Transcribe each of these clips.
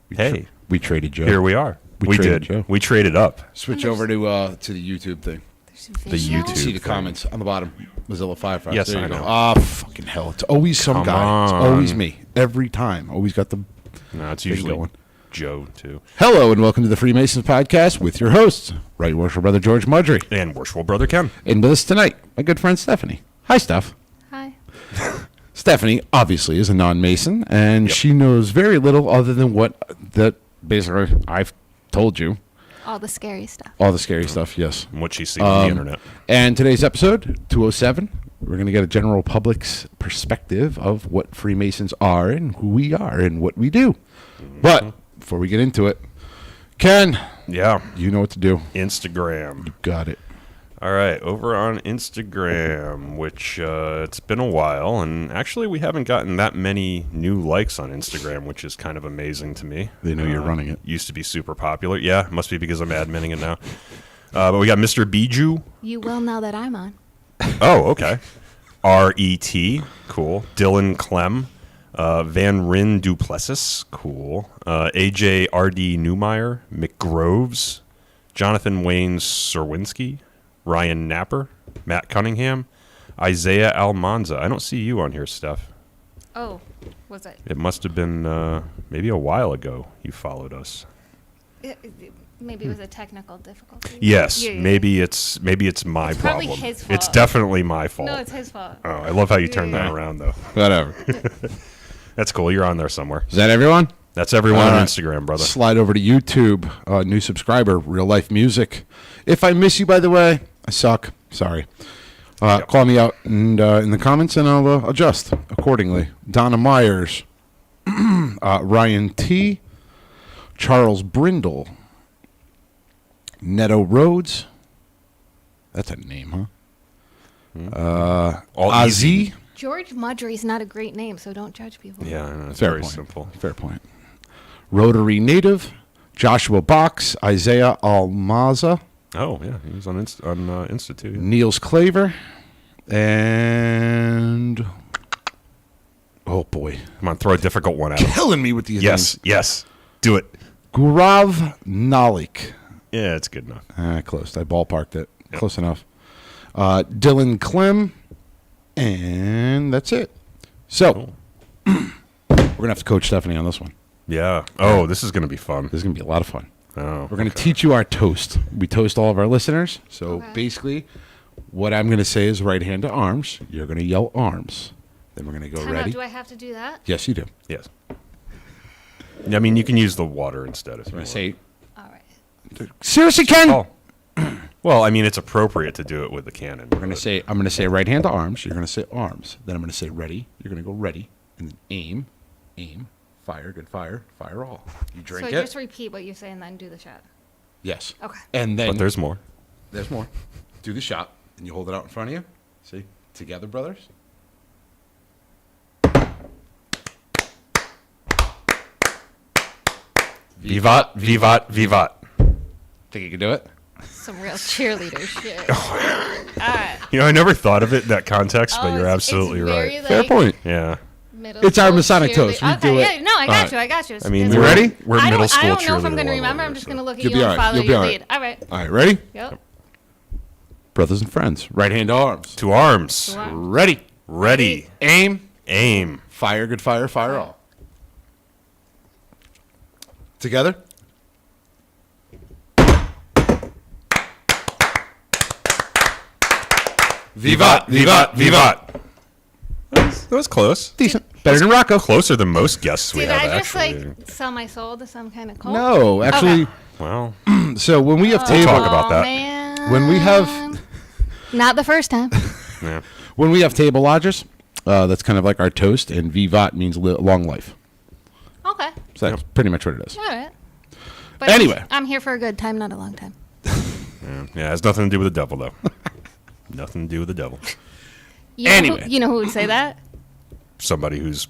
Hey, we traded Joe. here we are. We traded did. Joe. We traded up. Switch over to the YouTube thing. The YouTube. See the thing. comments on the bottom. Mozilla Firefox. Yes, there you I go. know. Ah, fucking hell! It's always some Come guy. It's on. always me. Every time. Always got the. No, it's thing usually going. Joe too. Hello and welcome to the Freemasons podcast with your hosts, Right Worshipful Brother George Mudry, And worshipful brother Ken. and with us tonight, my good friend Stephanie. Hi, Steph. Hi. Stephanie obviously is a non-Mason, and Yep. she knows very little other than what that basically I've told you. All the scary stuff. All the scary stuff, yes. And what she's seen on the internet. And today's episode, 207, we're going to get a general public's perspective of what Freemasons are and who we are and what we do. But before we get into it, Ken, Yeah. you know what to do. Instagram. Got it. All right, over on Instagram, which it's been a while, and actually we haven't gotten that many new likes on Instagram, which is kind of amazing to me. They know you're running it. Used to be super popular. Yeah, must be because I'm adminning it now. But we got Mr. Bijou. You will now that I'm on. Oh, okay. RET, cool. Dylan Clem. Van Ryn Duplessis, cool. AJ RD Newmeyer. McGroves. Jonathan Wayne Serwinski. Ryan Napper. Matt Cunningham. Isaiah Almanza. I don't see you on here, Steph. Oh, was it? It must have been maybe a while ago you followed us. Maybe it was a technical difficulty. Yes, Yeah. maybe it's my It's probably problem. his It's fault. definitely my fault. No, it's his fault. Oh, I love how you turned that Yeah. around, though. Whatever. That's cool. You're on there somewhere. Is that everyone? That's everyone on All right. Instagram, brother. Slide over to YouTube. New subscriber, Real Life Music. If I miss you, by the way, I suck. Sorry. Yep. Call me out and in the comments, and I'll adjust accordingly. Donna Myers, Ryan T, Charles Brindle, Neto Rhodes. That's a name, huh? All Azi. easy. George Mudry's not a great name, so don't judge people. Yeah, I know, it's Fair very point. simple. Fair point. Rotary Native, Joshua Box, Isaiah Almaza, Oh, yeah. He was on Insta, too. Yeah. Niels Claver, and oh boy, Come on, throw a difficult one at him. killing me with these Yes, names. yes. Do it. Gurav Nalik. Yeah, it's good enough. Close. I ballparked it. Yep. Close enough. Dylan Clem, and that's it. So we're gonna have to coach Stephanie on this one. Yeah. Oh, this is going to be fun. This is gonna be a lot of fun. Oh, We're going to teach you our toast. We toast all of our listeners. So Okay. basically, what I'm going to say is right hand to arms. You're going to yell arms. Then we're going to go Time out, ready. do I have to do that? Yes, you do. Yes. I mean, you can use the water instead if I'm you going want. to say, All right. seriously, Ken? Oh. Well, I mean, it's appropriate to do it with the cannon. I'm going to say right hand to arms. You're going to say arms. Then I'm going to say ready. You're going to go ready. And then aim, fire, good fire, fire all. You drink So it. just repeat what you say and then do the shot. Yes. Okay. And then But there's more. there's more. Do the shot, and you hold it out in front of you. See? Together, brothers. Vivat, vivat, vivat. Think you can do it? Some real cheerleader shit. All right. You know, I never thought of it in that context, but Oh, you're it's absolutely very, right. Fair like, point. Yeah. middle It's our school Masonic toast. We cheerleader. do Okay, it. yeah, no, I All got you. I got you. I mean, It's- You ready? We're I middle don't, school I don't know if I'm cheerleader going to level remember. over I'm just here, going to look at You'll you be and all right. follow You'll be your all right. lead. All right. All right, ready? Yep. Brothers and friends, right hand to arms. To arms. To arms. Ready. Ready. Aim. Aim. Fire, good fire, fire all. Together. Vivat, vivat, vivat. That was close. Decent. Better than Rocco. Closer than most guests we Did have, I just actually. like sell my soul to some kind of cult? No, actually, Okay. Well, so when we have We'll table, talk about that. Man. when we have Not the first time. yeah. when we have table lodgers, that's kind of like our toast, and vivat means long life. Okay. So that's pretty much what it is. All right. But Anyway. I'm here for a good time, not a long time. Yeah, it has nothing to do with the devil, though. Nothing to do with the devil. You know Anyway. you know who would say that? Somebody who's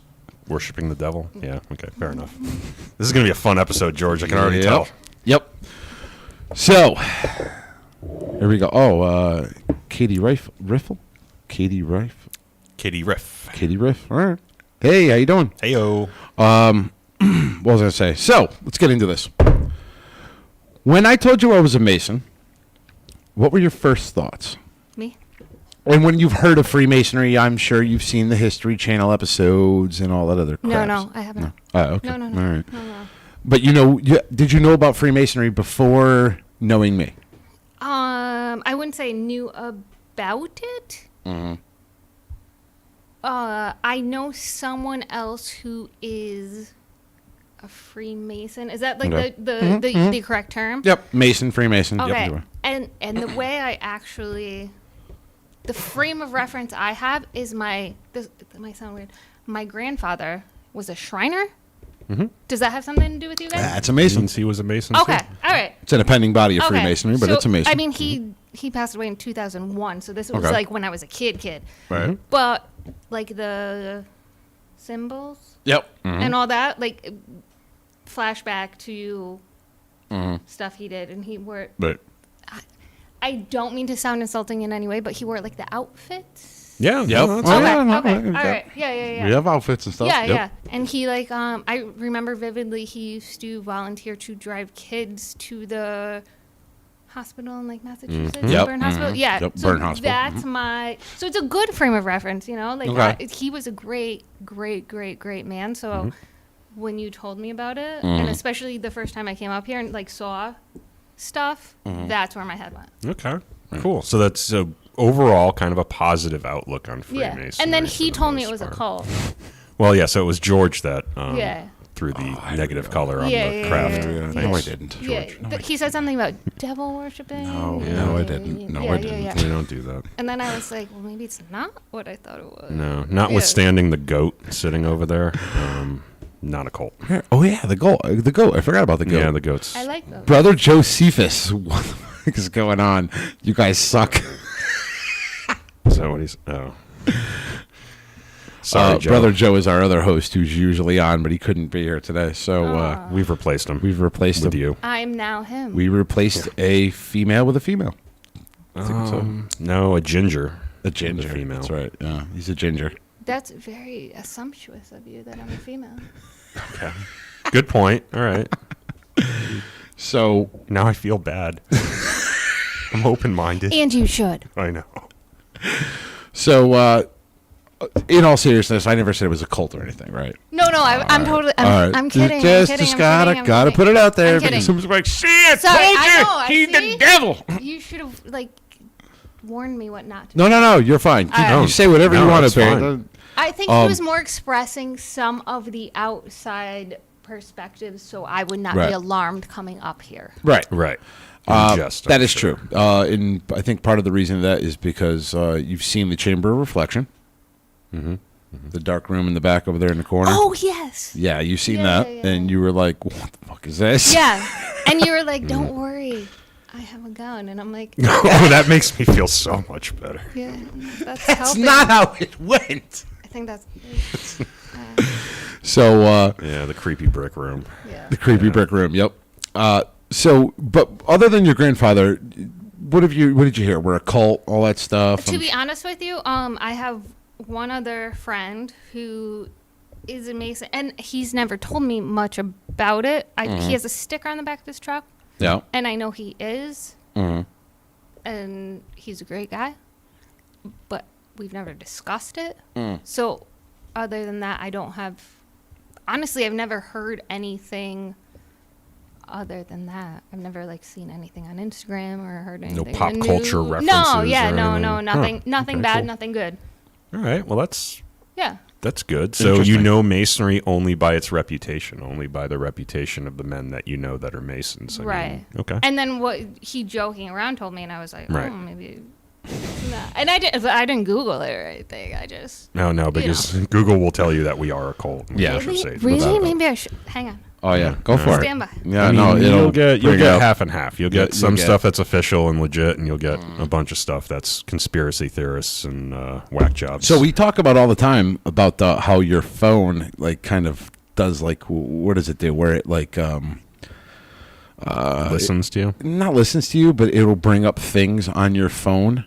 worshiping the devil. Yeah, okay, fair enough. This is going to be a fun episode, George. I can already tell. Yep. So, here we go. Oh, Katie Riffle? Katie Riff? Kitty Riff. Katie Riff. All right. Hey, how you doing? Heyo. what was I going to say? So, let's get into this. When I told you I was a Mason, what were your first thoughts? Me? And when you've heard of Freemasonry, I'm sure you've seen the History Channel episodes and all that other crap. No, I haven't. No. Oh, okay. No. All right. No. But did you know about Freemasonry before knowing me? I wouldn't say knew about it. Mm-hmm. I know someone else who is a Freemason. Is that like Okay. the correct term? Yep. Mason, Freemason. Okay. Yep, you are. And the way I actually, the frame of reference I have is this might sound weird. My grandfather was a Shriner. Mm-hmm. Does that have something to do with you guys? That's a Mason. Since he was a Mason. Okay. too. All right. It's an appending body of Okay. Freemasonry, but So, it's a Mason. I mean, he passed away in 2001, so this was Okay. like when I was a kid. Right. But like the symbols Yep. and all that, like flashback to stuff he did, and he wore. But I don't mean to sound insulting in any way, but he wore like the outfits. Yeah. Yep. no, that's Oh, Okay. yeah, no, Okay. no, All yeah. right. Yeah. we have outfits and stuff. Yeah, Yep. yeah. And he like I remember vividly he used to volunteer to drive kids to the hospital in like Massachusetts, Yep. Burn Hospital. Mhm. Yeah. Yep, So Burn Hospital. that's so it's a good frame of reference, you know? Like Okay. he was a great man. So when you told me about it, and especially the first time I came up here and like saw stuff, that's where my head went. Okay. Cool. So that's overall kind of a positive outlook on Freemasonry. Yeah. And then for he the told me most it was a part. cult. Well, yeah. So it was George that Yeah. threw the negative color on Yeah, the yeah, craft. yeah, No, thing. I didn't. Yeah, he said something about devil worshipping. No, I didn't. No, I didn't. Yeah. We don't do that. And then I was like, well, maybe it's not what I thought it was. No, notwithstanding the goat sitting over there. Not a cult. Oh yeah, the goat. The goat. I forgot about the goat. Yeah, the goats. I like those. Brother Josephus. What the fuck is going on? You guys suck. Is that what he's? Oh. Sorry, Joe. Brother Joe is our other host who's usually on, but he couldn't be here today. So We've replaced him. we've replaced with him. you. I'm now him. We replaced a female with a female. No, a ginger. A ginger. With a female. That's right. Yeah, he's a ginger. That's very assumptuous of you that I'm a female. Okay. Good point. All right. So Now I feel bad. I'm open-minded. And you should. I know. in all seriousness, I never said it was a cult or anything, right? No, I'm totally. All right. I'm kidding. Just, I'm kidding. just I'm gotta kidding, I'm gotta kidding. put it out there. I'm kidding. Because someone's like, "See, I Sorry, told you, I know, I he's see. the devil." You should have like warned me what not to. No, you're fine. All right. You say whatever No, you want that's to, fine. Barry. I think he was more expressing some of the outside perspectives, so I would not Right. be alarmed coming up here. Right. Right. That is true. And I think part of the reason of that is because you've seen the Chamber of Reflection. Mm-hmm. The dark room in the back over there in the corner. Oh yes. Yeah, you've seen Yeah, that, yeah, yeah. and you were like, "What the fuck is this?" Yeah, and you were like, "Don't worry, I have a gun," and I'm like, Oh, that makes me feel so much better. "Yeah, that's That's helping." not how it went. I think that's. So, Yeah, the creepy brick room. Yeah. the creepy brick room. Yep. But other than your grandfather, what did you hear? We're a cult, all that stuff. To be honest with you, I have one other friend who is a Mason, and he's never told me much about it. He has a sticker on the back of his truck, yeah. and I know he is, and he's a great guy, but we've never discussed it. So, other than that, I don't have. Honestly, I've never heard anything. Other than that, I've never like seen anything on Instagram or heard anything. in pop the culture news. references No, yeah, or no, anything? nothing, Huh, nothing okay, bad, cool. nothing good. All right. Well, that's Yeah. good. So you Interesting. know Masonry only by its reputation, only by the reputation of the men that you know that are Masons. I mean, Right. okay. And then what he joking around told me, and I was like, Right. oh, maybe. Nah. And I didn't Google it or anything. I just. No, because Google will tell you that we are a cult. Yeah. We should Really? say it Really? without a- Maybe I should. Hang on. Oh yeah, go for it. Stand by. Yeah, I mean, no, you'll get bring it up. half and half. You'll get You'll some get- stuff that's official and legit, and you'll get a bunch of stuff that's conspiracy theorists and whack jobs. So we talk about all the time about how your phone like kind of does like what does it do? Where it like listens to you. not listens to you, but it'll bring up things on your phone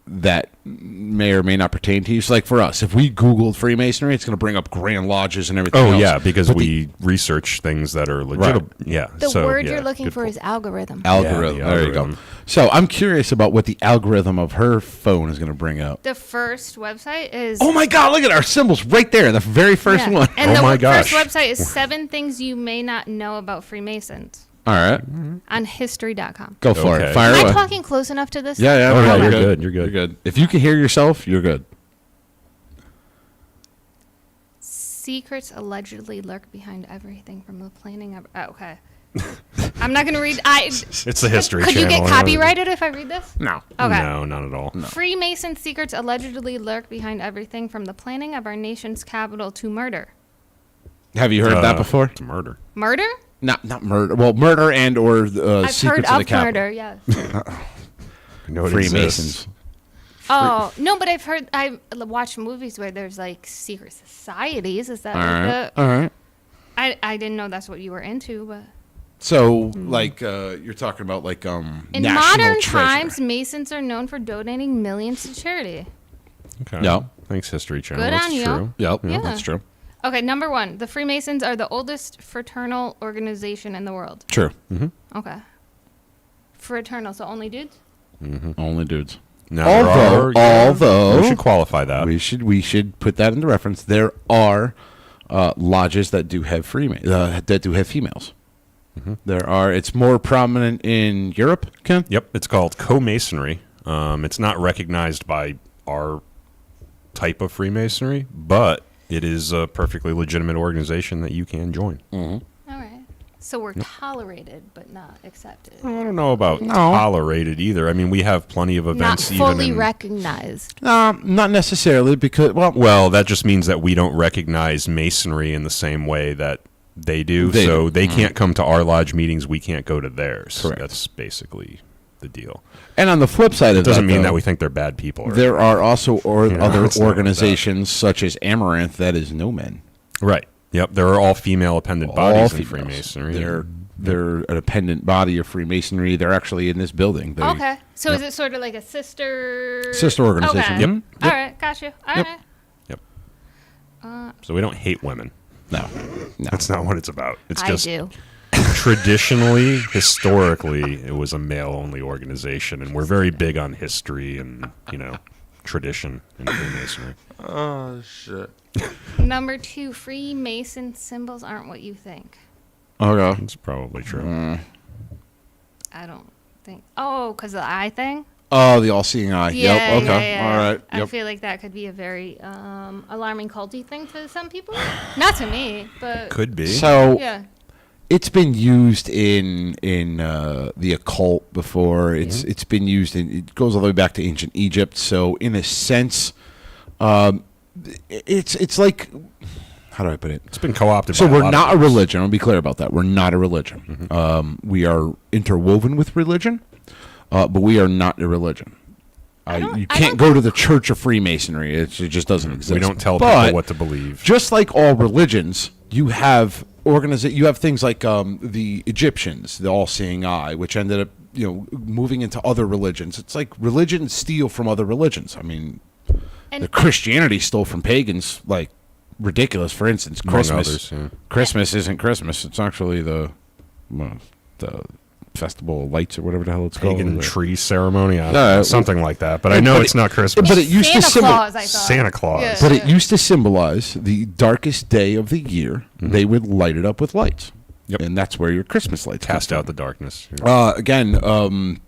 that may or may not pertain to you. So like for us, if we Googled Freemasonry, it's going to bring up Grand Lodges and everything else. Oh, yeah, because But we research things that are legitimate. Right. Yeah. The so, word yeah, you're looking good for point. is algorithm. algorithm. Yeah, the There you go. algorithm. So I'm curious about what the algorithm of her phone is going to bring up. The first website is. Oh my God, look at our symbols right there. The very first Yeah. one. And Oh the my first gosh. website is 7 things you may not know about Freemasons All right. on history.com. Go for Okay. it. Fire Am away. I talking close enough to this? Yeah, yeah. Oh, yeah, you're you're good. good, you're good. You're good. If you can hear yourself, you're good. Secrets allegedly lurk behind everything from the planning of. Oh, okay. I'm not going to read. It's the History Could Channel. you get copyrighted if I read this? No. Okay. No, not at all. Freemason secrets allegedly lurk behind everything from the planning of our nation's capital to murder. Have you heard that before? It's murder. Murder? Not murder. Well, murder and or I've secrets heard of the of capital. murder, yes. I know it Freemasons. exists. Oh, no, but I've watched movies where there's like secret societies. Is that All like right. the. All right. I didn't know that's what you were into, but. So, like, you're talking about like In national modern treasure. times, Masons are known for donating millions to charity. Okay. No. Thanks, History Channel. Good That's on you. true. Yep, Yeah. that's true. Okay, number 1. The Freemasons are the oldest fraternal organization in the world. True. Okay. Fraternal, so only dudes? Only dudes. Now, there Although we should qualify that. we should put that into reference. There are lodges that do have that do have females. There are. It's more prominent in Europe, Ken. Yep, it's called co-masonry. It's not recognized by our type of Freemasonry, but it is a perfectly legitimate organization that you can join. All right. So we're tolerated, but not accepted. I don't know about tolerated either. I mean, we have plenty of Not events fully even in, recognized. Not necessarily because Well, that just means that we don't recognize masonry in the same way that they do. They so do. they can't come to our lodge meetings. We can't go to theirs. Correct. That's basically the deal. and on the flip side of It doesn't that, mean though, that we think they're bad people. Or there are also other it's not like organizations such as Amaranth that is no men. Right. Yep. There are all female appendant All bodies in females. Freemasonry. They're an appendant body of Freemasonry. They're actually in this building. They- Okay. So is it sort of like a sister organization. Okay. Yep. All right. Got you. All Yep. right. Yep. So we don't hate women. No. That's not what it's about. It's I just do. traditionally, historically, it was a male-only organization, and we're very big on history and tradition in Freemasonry. Oh shit. Number 2, Freemason symbols aren't what you think. Okay. That's probably true. I don't think. Oh, because the eye thing? Oh, the all-seeing eye. Yeah, Yep. Okay. yeah, All yeah. right. I Yep. feel like that could be a very alarming culty thing to some people. Not to me, but Could be. So yeah. it's been used in the occult before. It's been used in. It goes all the way back to ancient Egypt. So in a sense, it's like, how do I put it? It's been co-opted. So by we're lot not a of things. religion. I'll be clear about that. We're not a religion. We are interwoven with religion, but we are not a religion. You I can't don't go to the Church of Freemasonry. It just doesn't exist. We don't tell But people what to believe. just like all religions, you have you have things like the Egyptians, the all-seeing eye, which ended up moving into other religions. It's like religions steal from other religions. I mean, And the Christianity stole from pagans, like ridiculous. For instance, Among Christmas. others, yeah. Christmas isn't Christmas. It's actually the festival of lights or whatever the hell it's Pagan called. tree ceremony, No, something like that. But I know but it's not Christmas. But it used to Santa Claus, I thought. Santa Claus. Yeah. But it used to symbolize the darkest day of the year. They would light it up with lights. Yep. And that's where your Christmas lights come Cast from. out the darkness. Again,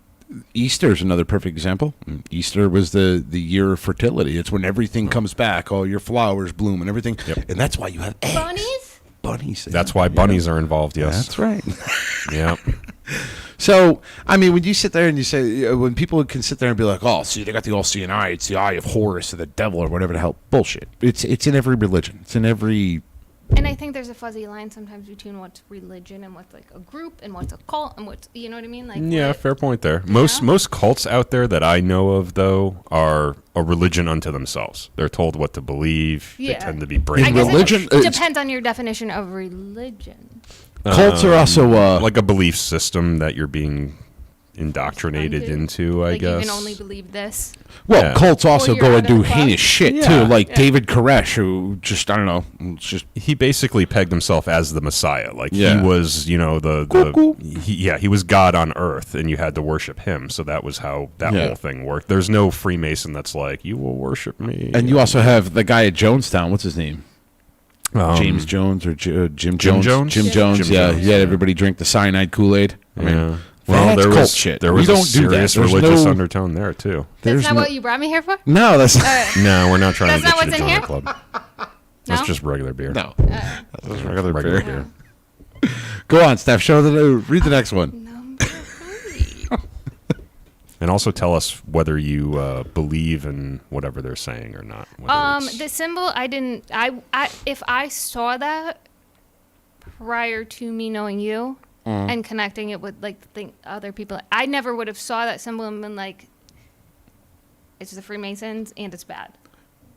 Easter is another perfect example. Easter was the year of fertility. It's when everything comes back. All your flowers bloom and everything. Yep. And that's why you have eggs. bunnies? Bunnies. That's why bunnies are involved. Yes. That's right. Yeah. So, I mean, when you sit there and you say, when people can sit there and be like, oh, see, they got the all-seeing eye. It's the eye of Horus or the devil or whatever the hell. Bullshit. It's in every religion. It's in every... And I think there's a fuzzy line sometimes between what's religion and what's like a group and what's a cult and what's, you know what I mean? Like Yeah, what- fair point there. Most cults out there that I know of, though, are a religion unto themselves. They're told what to believe. Yeah. They tend to be I brainwashed. guess religion- it it's- depends on your definition of religion. Cults are also... like a belief system that you're being indoctrinated into, I like, guess. you can only believe this. Well, Yeah. cults also Or you're go out and do of luck. heinous shit Yeah. too, like David Koresh, who just I don't know, it's just He basically pegged himself as the Messiah. Like Yeah. he was, you know, Cuckoo. he was God on earth, and you had to worship him. So that was how that Yeah. whole thing worked. There's no Freemason that's like, you will worship me. and you also have the guy at Jonestown. What's his name? James Jones or Jim Jones? Jones? Jim Yeah. Jones. Jim Yeah, Jones, he had yeah. everybody drink the cyanide Kool-Aid. I mean, Yeah. Well, that's there cult was shit. there We was a don't do that. serious There's religious no- undertone there too. there's That's not no- what you brought me here for? No, that's No, we're not trying That's to not get you to what's in join here? the club. That's No? just regular beer. no. That's regular beer. Go on, Steph. Read the next one. Number 3. And also tell us whether you believe in whatever they're saying or not. whether it's- The symbol, I didn't. If I saw that prior to me knowing you and connecting it with like other people, I never would have saw that symbol and been like, it's the Freemasons and it's bad.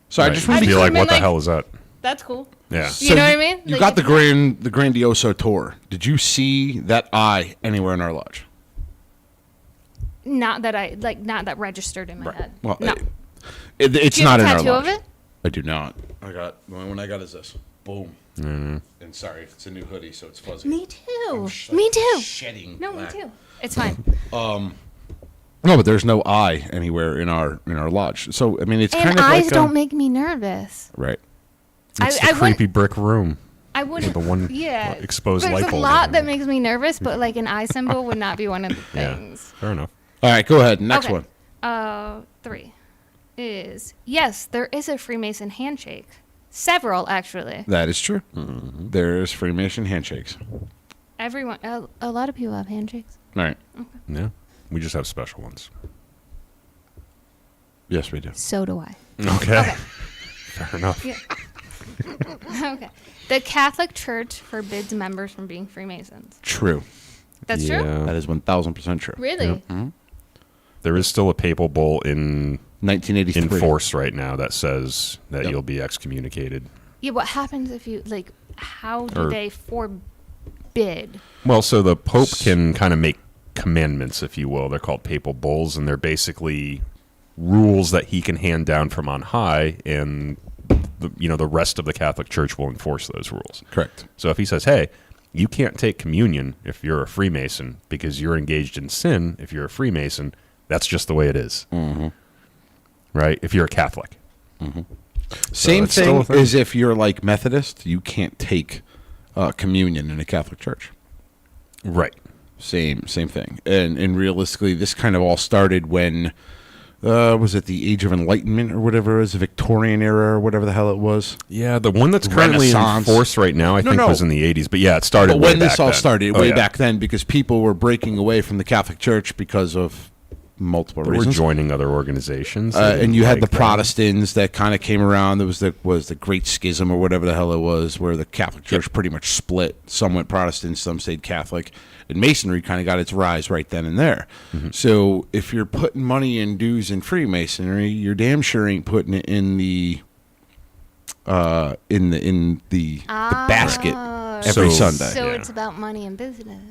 So I Right. just You'd want be to I like, mean, what the like- hell is that? That's cool. Yeah. You know what I mean? You Like, got the it's- Grandioso tour. Did you see that eye anywhere in our lodge? Not that registered in my head. Well, No. it's Do you not have in a our tattoo lodge. of it? I do not. The only one I got is this. Boom. Mm-hmm. And sorry, it's a new hoodie, so it's fuzzy. Me too. sh- Me too. Shedding. No, me black. too. It's fine. No, but there's no eye anywhere in our lodge. So I mean, it's And kind of eyes like don't make me nervous. right. It's I the wouldn't- creepy brick room. I wouldn't. The one yeah. exposed There's light a bulb. lot that makes me nervous, but like an eye symbol would not be one of the Yeah, things. fair enough. All right, go ahead. Next Okay. one. 3 is yes, there is a Freemason handshake. Several actually. That is true. There's Freemason handshakes. Everyone, a lot of people have handshakes. All right. Yeah. We just have special ones. Yes, we do. So do I. Okay. Okay. Fair enough. Yeah. Okay. The Catholic Church forbids members from being Freemasons. True. That's true? That is 1,000% true. Really? There is still a papal bull in 1983. force right now that says that Yep. you'll be excommunicated. Yeah, what happens if you, like, how do Or- they forbid? Well, so the Pope can kind of make commandments, if you will. They're called papal bulls, and they're basically rules that he can hand down from on high, and the rest of the Catholic Church will enforce those rules. Correct. So if he says, hey, you can't take communion if you're a Freemason because you're engaged in sin if you're a Freemason, that's just the way it is. Mm-hmm. Right? If you're a Catholic. Same it's still a thing thing. as if you're like Methodist, you can't take communion in a Catholic church. Right. Same thing. And realistically, this kind of all started when was it the Age of Enlightenment or whatever it was, the Victorian era or whatever the hell it was. Yeah, the one that's currently in Renaissance. force right now, I think, No. was in the 80s. But yeah, it started But way when this back all then. started, Oh, way yeah. back then, because people were breaking away from the Catholic Church because of multiple They were reasons. joining other organizations. They And didn't you had like the them. Protestants that kind of came around. There was the Great Schism or whatever the hell it was, where the Catholic Church pretty much split. Some went Protestant, some stayed Catholic. And Masonry kind of got its rise right then and there. Mm-hmm. So if you're putting money in dues in Freemasonry, you're damn sure ain't putting it in the basket every So- Sunday. So Yeah. it's about money and business.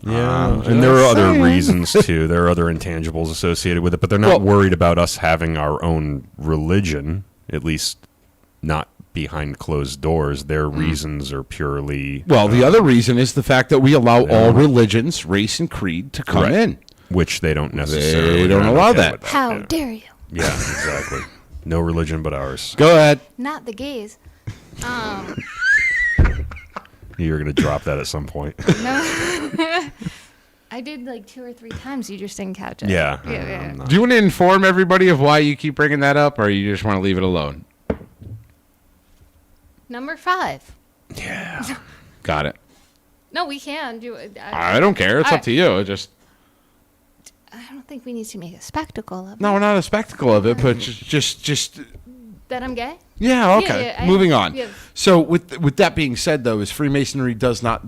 Yeah, and there are other saying. reasons too. There are other intangibles associated with it, but they're not Well- worried about us having our own religion, at least not behind closed doors. Their reasons are purely Well, the other reason is the fact that we allow all religions, race, and creed to come Right. in. which they don't necessarily. They don't they're not allow okay that. with How yeah. dare you? Yeah, exactly. No religion but ours. Go ahead. Not the gays. You're gonna drop that at some point. No. I did like 2 or 3 times. You just didn't catch it. Yeah. Yeah. I'm not- Do you want to inform everybody of why you keep bringing that up, or you just want to leave it alone? Number 5. Yeah. Got it. No, we can do it. I don't care. It's up to you. It just I don't think we need to make a spectacle of it. no, not a spectacle of it, but just That I'm gay? yeah. Okay, yeah, moving on. yeah. So with that being said, though, is Freemasonry does not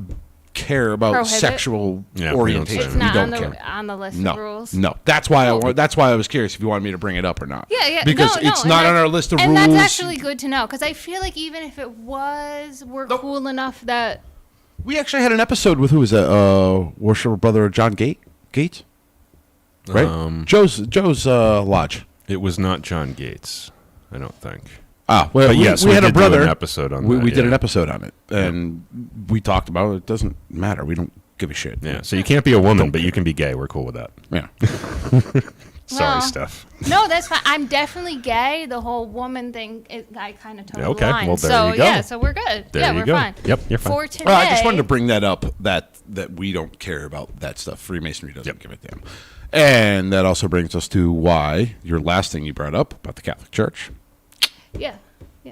care about Prohibit? sexual Yeah, we don't say orientation. It's We not we on don't the care. on the list No, of rules. no. That's why I was curious if you wanted me to bring it up or not. Yeah. Because no, it's and not on that's- our list of and rules. that's actually good to know because I feel like even if it was, we're cool enough that We actually had an episode with who was that? Worshiper brother John Gates. right? Joe's lodge. It was not John Gates, I don't think. Ah, well, But yes, we we had a did do brother. an episode on we that, did yeah. an episode on it, and we talked about it. It doesn't matter. We don't give a shit. Yeah, so you can't be a woman, but you can be gay. We're cool with that. Yeah. Sorry, Well, Steph. No, that's fine. I'm definitely gay. The whole woman thing, I kind of totally Okay, line. well, there so you go. yeah, so we're good. There yeah, you we're go. fine. Yep, you're fine. For today, Well, I just wanted to bring that up that we don't care about that stuff. Freemasonry doesn't Yep. give a damn. And that also brings us to why your last thing you brought up about the Catholic Church. yeah.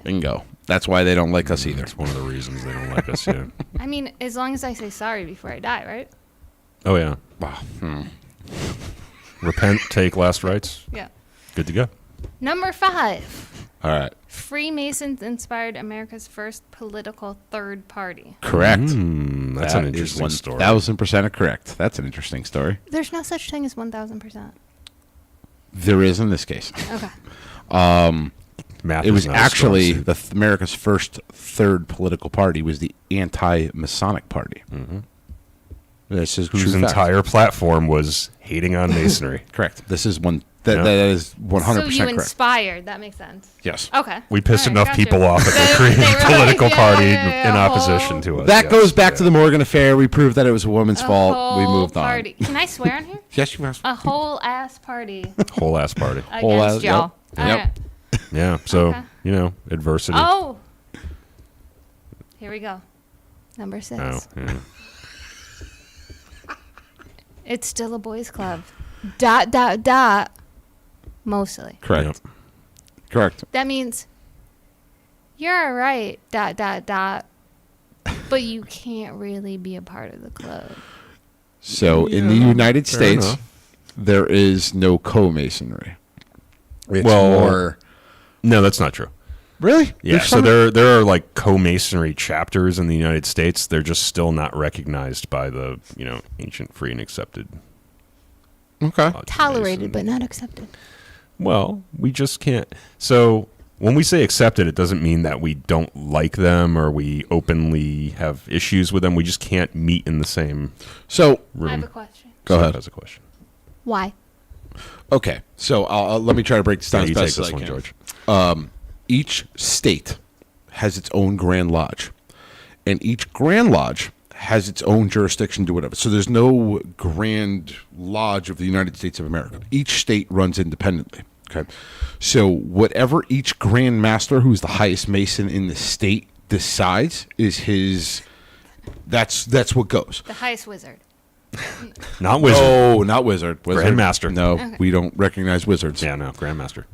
Bingo. That's why they don't like us either. That's one of the reasons they don't like us, yeah. I mean, as long as I say sorry before I die, right? Oh, yeah. Wow. Repent, take last rites. Yeah. Good to go. Number 5. All right. Freemasons inspired America's first political third party. Correct. That's an interesting story. 1,000% correct. That's an interesting story. There's no such thing as 1,000%. There is in this case. Okay. Math It was is not a strong actually suit. America's first third political party was the anti-Masonic party. Mm-hmm. This is whose true fact. entire platform was hating on Masonry. Correct. This is one that Yeah. that is 100% So you correct. inspired. That makes sense. Yes. Okay. We pissed All right, enough gotcha. people off that they They created were a political like, party yeah, in a opposition whole- to us. That yes. goes back to the Morgan affair. We proved that it was a woman's A fault. We whole moved on. party. Can I swear on here? Yes, you have. A whole ass party Whole ass party. Whole against ass- y'all. yep. All Yep. right. Yeah. So, Okay. adversity. Oh. Here we go. Number 6. Oh, yeah. It's still a boys' club. ... Mostly. Correct. Yep. Correct. That means you're all right. ... But you can't really be a part of the club. So in the Yeah, United fair States, enough. there is no co-masonry. It's Well, more... No, that's not true. Really? Yeah, There's so some- there are like co-masonry chapters in the United States. They're just still not recognized by the, ancient, free, and accepted. Okay. lodge of Tolerated, but Masons. not accepted. Well, we just can't. So when we say accepted, it doesn't mean that we don't like them or we openly have issues with them. We just can't meet in the same So, room. I have a question. Go Steph ahead. has a question. Why? okay. So let me try to break this down Yeah, as you best take as this I one, can. George. Each state has its own Grand Lodge, and each Grand Lodge has its own jurisdiction to whatever. So there's no Grand Lodge of the United States of America. Each state runs independently. Okay, so whatever each Grand Master, who's the highest Mason in the state, decides is his. That's what goes. The highest wizard. Not wizard. Oh, not wizard. Grandmaster. No, Okay. we don't recognize wizards. Yeah, no, Grandmaster.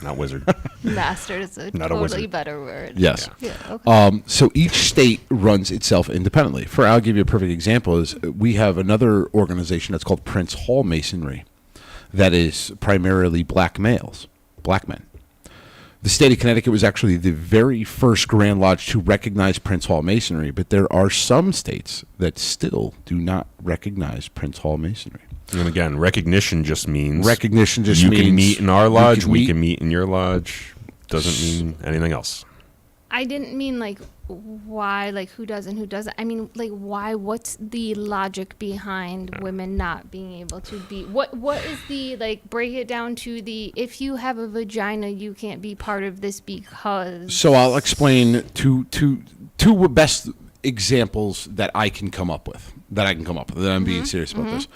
Not wizard. Master is a Not a totally wizard. better word. Yes. Yeah, okay. So each state runs itself independently. I'll give you a perfect example. Is we have another organization that's called Prince Hall Masonry, that is primarily black males, black men. The state of Connecticut was actually the very first Grand Lodge to recognize Prince Hall Masonry, but there are some states that still do not recognize Prince Hall Masonry. And again, recognition just means Recognition just you means can meet in our you lodge, can we meet- can meet in your lodge. Doesn't mean anything else. I didn't mean like why, like who does and who doesn't. I mean like why? What's the logic behind women not being able to be? What is the like? Break it down to the if you have a vagina, you can't be part of this because. So I'll explain two best examples that I can come up with. That I'm being serious about this.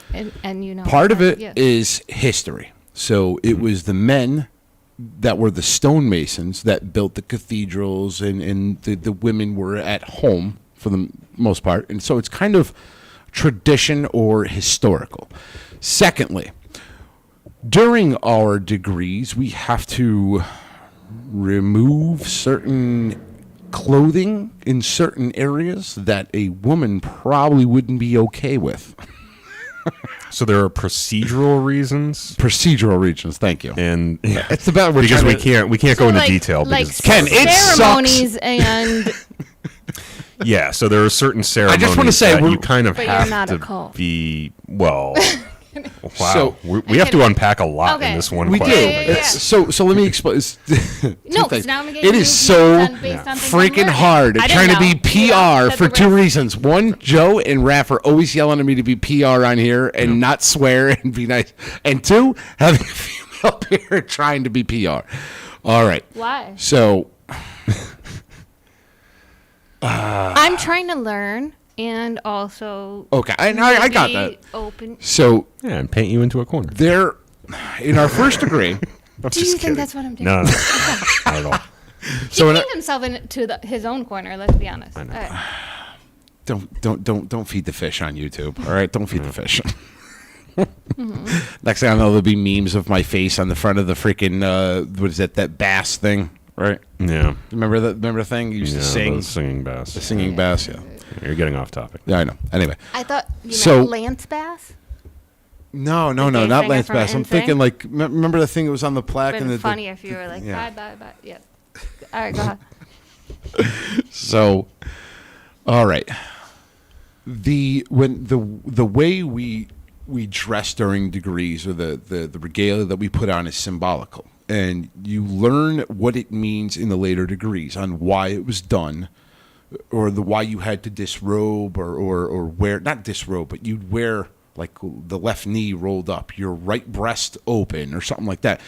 and you know Part of it yeah. is history. So it was the men that were the stonemasons that built the cathedrals, and the women were at home for the most part. And so it's kind of tradition or historical. Secondly, during our degrees, we have to remove certain clothing in certain areas that a woman probably wouldn't be okay with. So there are procedural reasons, Procedural regions, thank you. and It's about because we can't So go into like- detail like because Ken, it sucks. ceremonies and yeah. So there are certain ceremonies just wanna say that we're- you kind of But you're have not a to cult. be well. Wow. So- we have to unpack a lot in Okay. this one We do. question. Yeah. So let me explain. No, things. because now I'm getting It is so freaking hard trying to be PR for two reasons. One, Joe and Raph are always yelling at me to be PR on here and not swear and be nice. And two, having a female peer trying to be PR. All right. Why? So I'm trying to learn and also. okay, I got be that. Open. So Yeah, and paint you into a corner. there, in our first degree. Do you think that's what I'm doing? No, not at all. So he in painted himself into his own corner. Let's be honest. I know. All right. Don't feed the fish on YouTube. All right, don't feed the fish. Next thing I know, there'll be memes of my face on the front of the freaking what is that bass thing, right? Yeah. Remember the thing you used to sing, the singing bass. the singing bass. Yeah, You're getting off topic. yeah, I know. Anyway, I thought you So- meant Lance Bass. no, gay not singer Lance from Bass. I'm NSYNC? thinking like remember the thing that was on the plaque Been and the funny if you were like yeah. bye. Yeah. All right, go ahead. So, all right. The way we dress during degrees or the regalia that we put on is symbolical, and you learn what it means in the later degrees on why it was done, or why you had to disrobe or wear not disrobe, but you'd wear like the left knee rolled up, your right breast open, or something like that.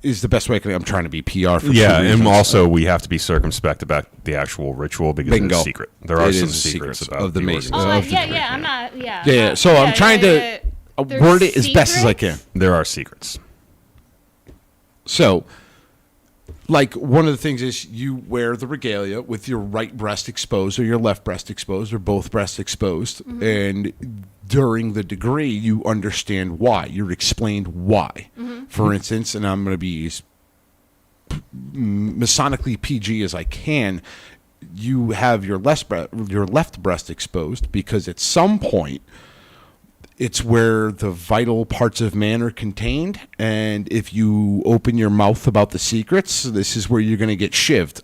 Is the best way. I'm trying to be PR for Yeah, two and reasons. also we have to be circumspect about the actual ritual because Bingo. it's secret. There are It some is secrets secrets about of the Masons. Oh, organization. yeah. I'm not. Yeah. Yeah, yeah. So I'm trying to There's word it as best as I secrets? can. There are secrets. So, like, one of the things is you wear the regalia with your right breast exposed or your left breast exposed or both breasts exposed. Mm-hmm. And during the degree, you understand why. You're explained why. Mm-hmm. For instance, and I'm going to be as masonically PG as I can, you have your left breast exposed because at some point, it's where the vital parts of man are contained, and if you open your mouth about the secrets, this is where you're going to get shivved.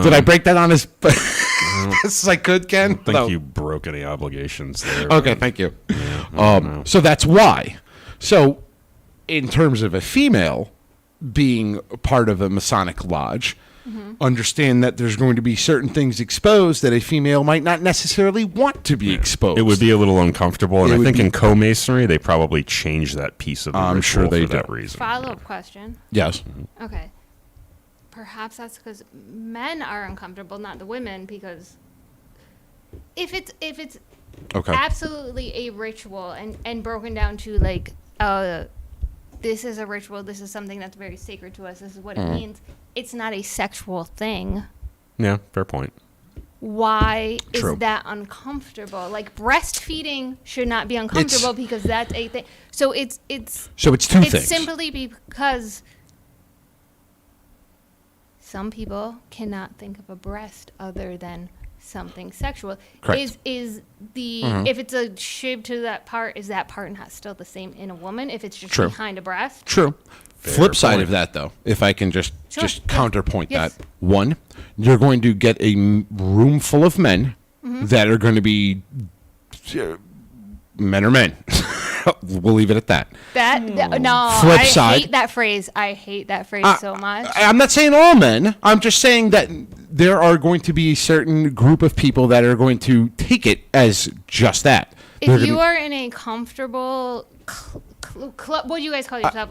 Did I break that on as best as I could, Ken? I think you broke any obligations there. Okay, thank you. So that's why. So, in terms of a female being part of a Masonic lodge, understand that there's going to be certain things exposed that a female might not necessarily want to be exposed. It would be a little uncomfortable, and It I would think be- in co-masonry they probably changed that piece of the I'm ritual sure they for that do. reason. Follow-up question. Yes. Okay. Perhaps that's because men are uncomfortable, not the women, because if it's Okay. absolutely a ritual and broken down to like this is a ritual, this is something that's very sacred to us, this is what it means, it's not a sexual thing. Yeah, fair point. Why True. is that uncomfortable? Like breastfeeding should not be uncomfortable because that's a thing. So it's So it's two it's things. simply because some people cannot think of a breast other than something sexual. Correct. Is the if it's a shiv to that part, is that part not still the same in a woman if it's just True. behind a breast? True. Fair Flip side point. of that, though, if I can just Sure. Yeah. counterpoint Yes. that. One, you're going to get a room full of men Mm-hmm. that are going to be men are men. We'll leave it at that. No, Flip I side. hate that phrase. I hate that phrase so much. I'm not saying all men. I'm just saying that there are going to be a certain group of people that are going to take it as just that. They're If gonna you be- are in a comfortable club, what do you guys call yourself?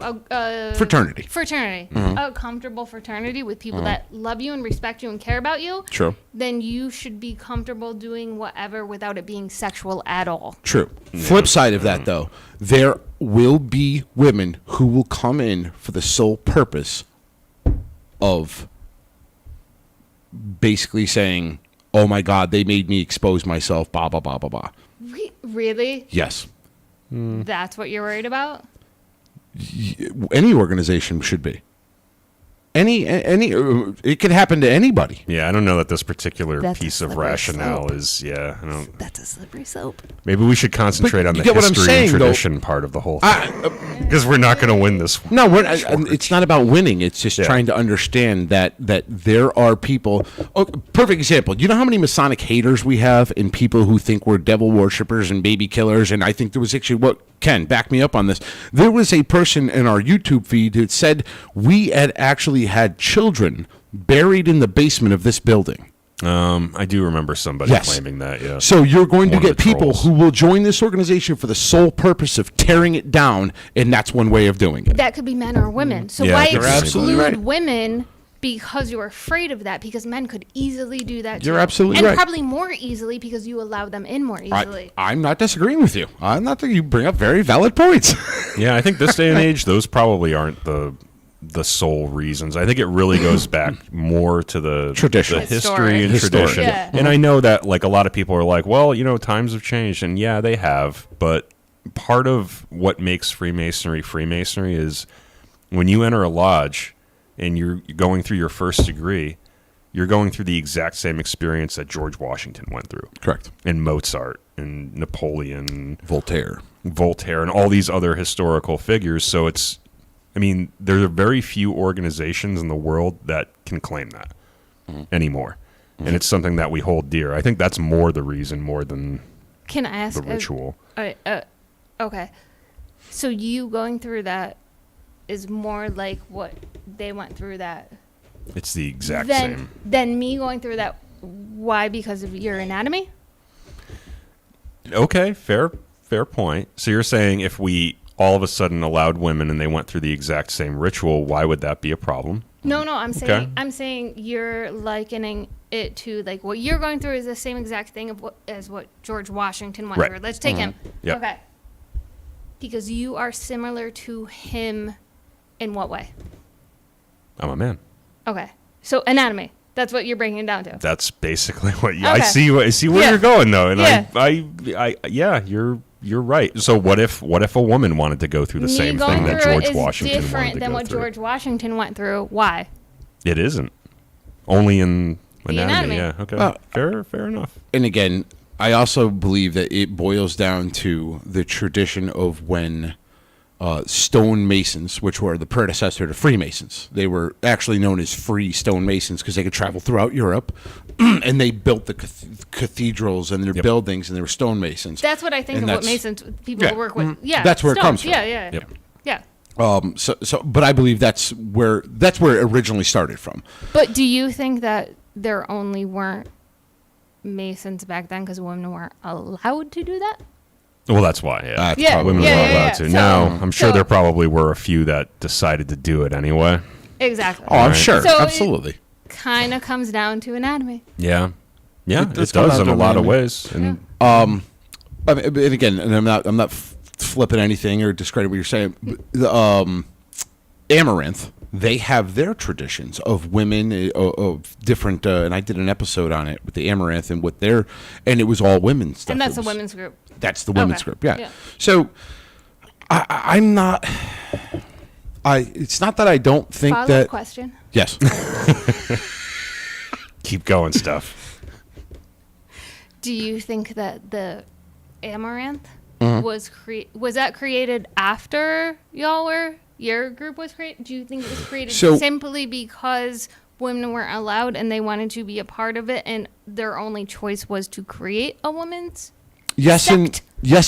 Fraternity. Fraternity. Mm-hmm. A comfortable fraternity with people that love you and respect you and care about you. True. Then you should be comfortable doing whatever without it being sexual at all. True. Flip side of that, though, there will be women who will come in for the sole purpose of basically saying, "Oh my God, they made me expose myself." Blah blah blah blah blah. Really? Yes, That's what you're worried about? any organization should be. It could happen to anybody. Yeah, I don't know that this particular That's a piece of slippery rationale slope. is. Yeah, I don't. That's a slippery slope. Maybe we should concentrate on the you get what I'm history saying, and though? tradition part of the whole thing, because we're not going to win this. No, it's not about winning. It's just trying to understand that there are people. Oh, perfect example. You know how many Masonic haters we have and people who think we're devil worshippers and baby killers? And I think there was actually Ken, back me up on this. There was a person in our YouTube feed who said we had actually had children buried in the basement of this building. I do remember somebody claiming that. Yeah. So you're going to One of get the people trolls. who will join this organization for the sole purpose of tearing it down, and that's one way of doing it. That could be men or women. So Yeah, why you're absolutely exclude right. women because you're afraid of that? Because men could easily do that too. You're absolutely and right. probably more easily because you allow them in more easily. I'm not disagreeing with you. I'm not that you bring up very valid points. Yeah, I think this day and age, those probably aren't the sole reasons. I think it really goes back more to the Tradition. the history and Historic. tradition. Yeah. And I know that like a lot of people are like, well, times have changed, and yeah, they have. But part of what makes Freemasonry is when you enter a lodge and you're going through your first degree, you're going through the exact same experience that George Washington went through. Correct. And Mozart and Napoleon, Voltaire, and all these other historical figures. So there are very few organizations in the world that can claim that anymore. And it's something that we hold dear. I think that's more the reason, more than Can I ask the ritual. Okay. So you going through that is more like what they went through that It's the exact same. than me going through that. Why? Because of your anatomy? Okay, fair point. So you're saying if we all of a sudden allowed women and they went through the exact same ritual, why would that be a problem? No, I'm saying Okay. I'm saying you're likening it to like what you're going through is the same exact thing as what George Washington went Right. through. Let's take him. Yep. Okay. Because you are similar to him in what way? I'm a man. Okay. So anatomy. That's what you're breaking it down to. That's basically what I Okay. see. I see where Yeah. you're going though, and Yeah. yeah, you're right. So what if a woman wanted to go through the Me same going thing that through it George is Washington wanted different to than go what through? George Washington went through. Why? It isn't. Only in The anatomy. anatomy. Yeah. Okay. Fair enough. and again, I also believe that it boils down to the tradition of when stone masons, which were the predecessor to Freemasons, they were actually known as free stone masons because they could travel throughout Europe, and they built the cathedrals and their buildings, and they were stone masons. That's what I think And of what that's- Masons people yeah. work with. Yeah. That's where it comes from. Yeah. Yep. Yeah. But I believe that's where it originally started from. But do you think that there only weren't Masons back then because women weren't allowed to do that? Well, that's why. Yeah. That's Yeah, probably Women yeah, were yeah, allowed yeah. to. So- Now, I'm sure so- there probably were a few that decided to do it anyway. Exactly. Oh, I'm Right. sure. So Absolutely. Kind of comes down to anatomy. Yeah. Yeah, It it does does, come down in to a lot of anatomy. ways. And I mean, and again, and I'm not flipping anything or discredit what you're saying. But the Amaranth, they have their traditions of women of different, and I did an episode on it with the Amaranth and and it was all women's stuff. And that's It a was- women's group. That's the women's Okay. group. Yeah. Yeah. So I'm not. It's not that I don't think Follow-up that. question. Yes. keep going, Steph. Do you think that the Amaranth Mm-hmm. was that created after your group was created? Do you think it was created So- simply because women weren't allowed and they wanted to be a part of it and their only choice was to create a women's? Yes Sect.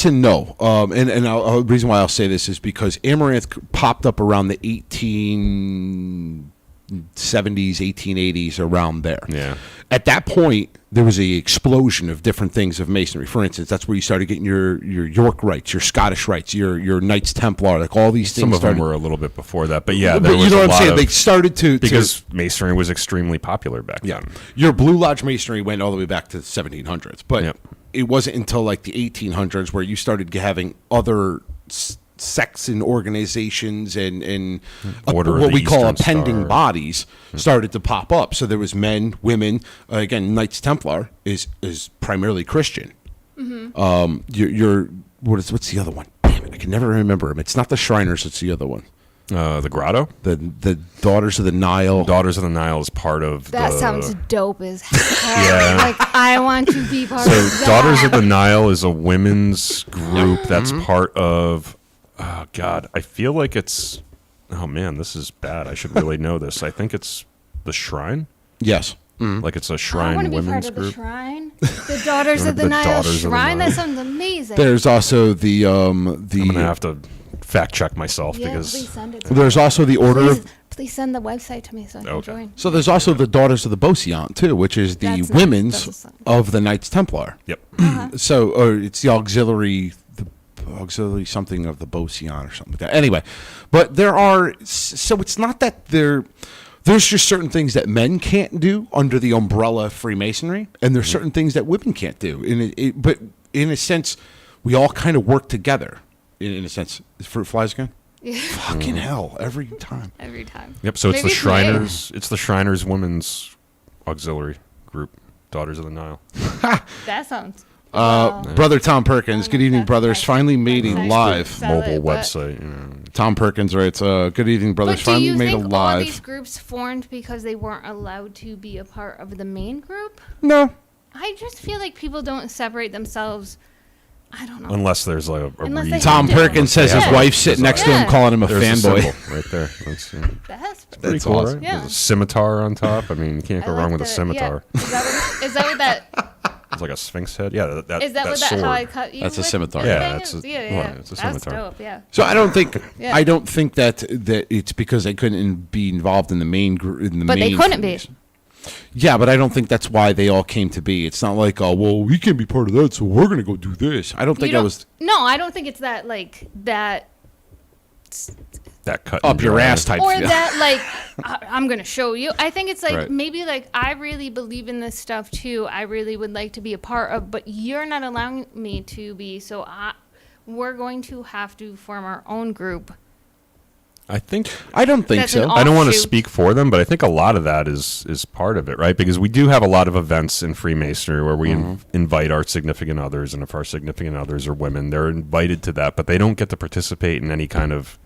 and no. And the reason why I'll say this is because Amaranth popped up around the 1870s, 1880s, around there. Yeah. At that point, there was a explosion of different things of Masonry. For instance, that's where you started getting your York rites, your Scottish rites, your Knights Templar, like all these things. Some of them started- were a little bit before that, but yeah, But there was you know a what I'm lot saying? of- They started to because Masonry was extremely popular back then. Your Blue Lodge Masonry went all the way back to the 1700s, but Yep. it wasn't until like the 1800s where you started having other sects and organizations and Order of what the we call Eastern appending Star. bodies started to pop up. So there was men, women. Again, Knights Templar is primarily Christian. What's the other one? Damn it, I can never remember him. It's not the Shriners. It's the other one. The Grotto? The Daughters of the Nile. Daughters of the Nile is part of That the... sounds dope as hell. Yeah. Like, I want to be part So of that. Daughters of the Nile is a women's group that's part of... Oh, God. I feel like it's... Oh, man, this is bad. I should really know this. I think it's the Shrine? Yes. Like it's a I Shrine want to be part women's of the group? Shrine. The Daughters of the The Nile Daughters of the Shrine. Nile. That sounds amazing. There's also the I'm going to have to fact check myself yeah, because... please send it to there's me. also the Order Please send the website to me so I can Okay. join. So there's also the Daughters of the Beauseant too, which is the That's women's that's a- of the Knights Templar. Yep. So or it's the auxiliary something of the Beauseant or something like that. Anyway, but there are, so it's not that there's just certain things that men can't do under the umbrella of Freemasonry, and there's certain things that women can't do. But in a sense, we all kind of work together. In a sense, is fruit flies again? Yeah. Fucking hell, every time. Every time. Yep, so it's Maybe the it's May. Shriners. It's the Shriners Women's Auxiliary Group, Daughters of the Nile. That sounds. wow. Brother Tom Perkins, good evening, brothers. Finally made a Nice. live Sell Mobile it, but- website. You know. Tom Perkins writes, good evening, brothers. But do Finally you made a think all live. these groups formed because they weren't allowed to be a part of the main group? No. I just feel like people don't separate themselves. I don't know. Unless there's like a Unless they reason. Tom Yeah. Perkins says his Yeah. wife's sitting next to him, Yeah. calling him a There's a fanboy. symbol right there. That's That's pretty That's cool, awesome. right? Yeah. There's a scimitar on top. I mean, you can't I go like wrong with a the- scimitar. Yeah. Is that what that? It's like a sphinx head. Yeah, that Is that what sword. that how I cut you? That's a with scimitar. the Yeah, thing? it's a- yeah, well, yeah. it's a That's scimitar. dope. Yeah. So I don't think Yeah. I don't think that it's because they couldn't be involved in the main group. But they couldn't be. Yeah, but I don't think that's why they all came to be. It's not like, oh, well, we can be part of that, so we're gonna go do this. I don't think You I don't- was No, I don't think it's that like that That cut up and your dry. ass type. or feel. that like I'm gonna show you. I think it's like Right. maybe like I really believe in this stuff too. I really would like to be a part of, but you're not allowing me to be. So we're going to have to form our own group. I think I don't think That's an so. all- I don't want to offshoot. speak for them, but I think a lot of that is part of it, right? Because we do have a lot of events in Freemasonry where we invite our significant others, and if our significant others are women, they're invited to that, but they don't get to participate in any kind of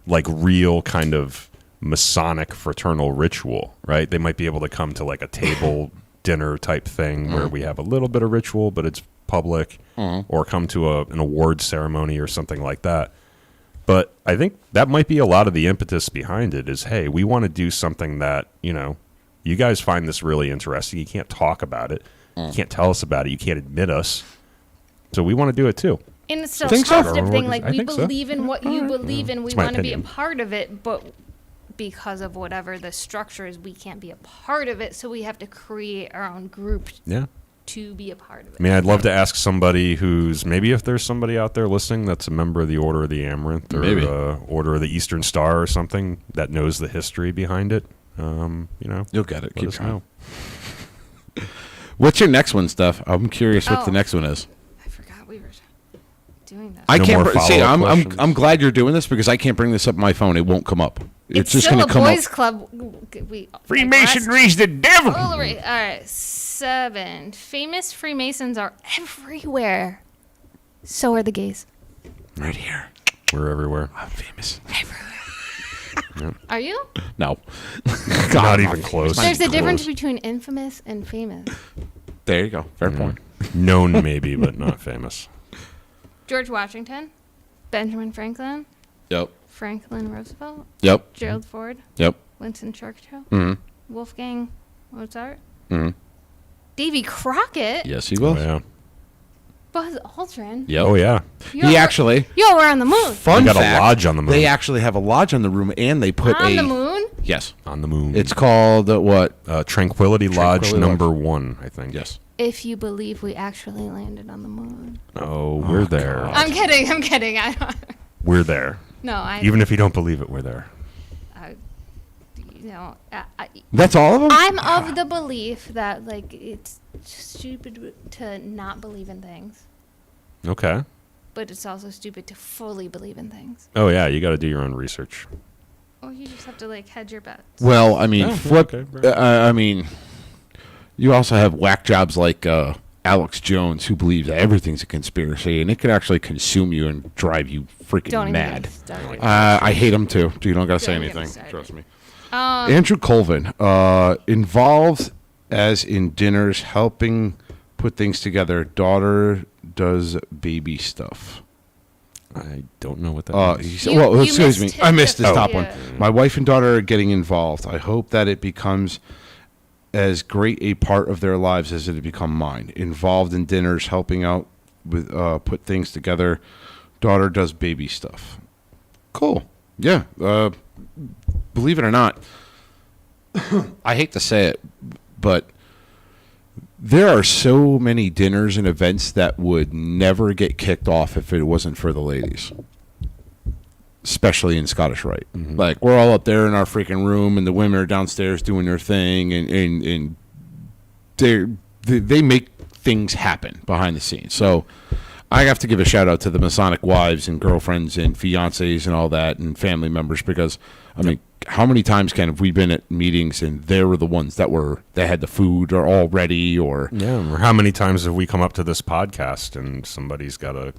like real kind of Masonic fraternal ritual, right? They might be able to come to like a table dinner type thing where we have a little bit of ritual, but it's public, or come to an award ceremony or something like that. But I think that might be a lot of the impetus behind it is, hey, we want to do something that, you know, you guys find this really interesting. You can't talk about it. You can't tell us about it. You can't admit us. So we want to do it too. And it's still a Think so? positive thing. Like I we think so. believe in what you believe in. We It's my want to be a opinion. part of it, but because of whatever the structure is, we can't be a part of it. So we have to create our own group Yeah. to be a part of it. I mean, I'd love to ask somebody who's maybe if there's somebody out there listening that's a member of the Order of the Amaranth or Maybe. Order of the Eastern Star or something that knows the history behind it. You know, You'll get it. let Keep us trying. know. What's your next one, Steph? I'm curious what the Oh. next one is. I forgot we were doing that. I No can't more see. follow-up I'm questions? glad you're doing this because I can't bring this up on my phone. It won't come up. It's just still going a to come boys' up. club. We Freemasonry's the devil. All right, 7. Famous Freemasons are everywhere. So are the gays. Right here. We're everywhere. I'm famous. Are you? No. Not even close. There's a difference Close. between infamous and famous. There you go. Fair point. Known maybe, but not famous. George Washington, Benjamin Franklin, Yep. Franklin Roosevelt, Yep. Gerald Ford, Yep. Winston Churchill, Mm-hmm. Wolfgang Mozart, Mm-hmm. Davy Crockett, Yes, he Oh, will. yeah. Buzz Aldrin. Yep. Oh, yeah. He actually. Yo, we're on the moon. Fun They got fact, a lodge on the moon. They actually have a lodge on the room, and they put On the moon? Yes. On the moon. It's called what? Tranquility Lodge Tranquility number 1, I think. Yes. If you believe we actually landed on the moon. Oh, we're there. I'm kidding. I don't. We're there. No, I. Even if you don't believe it, we're there. You know, That's all of them. I'm of the belief that like it's stupid to not believe in things, Okay. but it's also stupid to fully believe in things. Oh, yeah. You got to do your own research. Or you just have to like hedge your bets. Well, I mean, Oh, flip. okay, right. I mean, you also have whack jobs like Alex Jones who believes that everything's a conspiracy, and it could actually consume you and drive you freaking Don't even mad. get me started. I hate him too. You don't gotta say Don't get me anything. started. Trust me. Andrew Colvin, involved as in dinners, helping put things together. Daughter does baby stuff. I don't know what that means. He said, well, You excuse me. missed I missed this his- top yeah. one. My wife and daughter are getting involved. I hope that it becomes as great a part of their lives as it had become mine. Involved in dinners, helping out with put things together. Daughter does baby stuff. Cool. Yeah. Believe it or not, I hate to say it, but there are so many dinners and events that would never get kicked off if it wasn't for the ladies. Especially in Scottish Rite. Like, we're all up there in our freaking room, and the women are downstairs doing their thing, and they make things happen behind the scenes. So I have to give a shout out to the Masonic wives and girlfriends and fiancés and all that, and family members, because, I mean, how many times have we been at meetings and they were the ones that had the food or all ready, or Yeah, or how many times have we come up to this podcast and somebody's got to,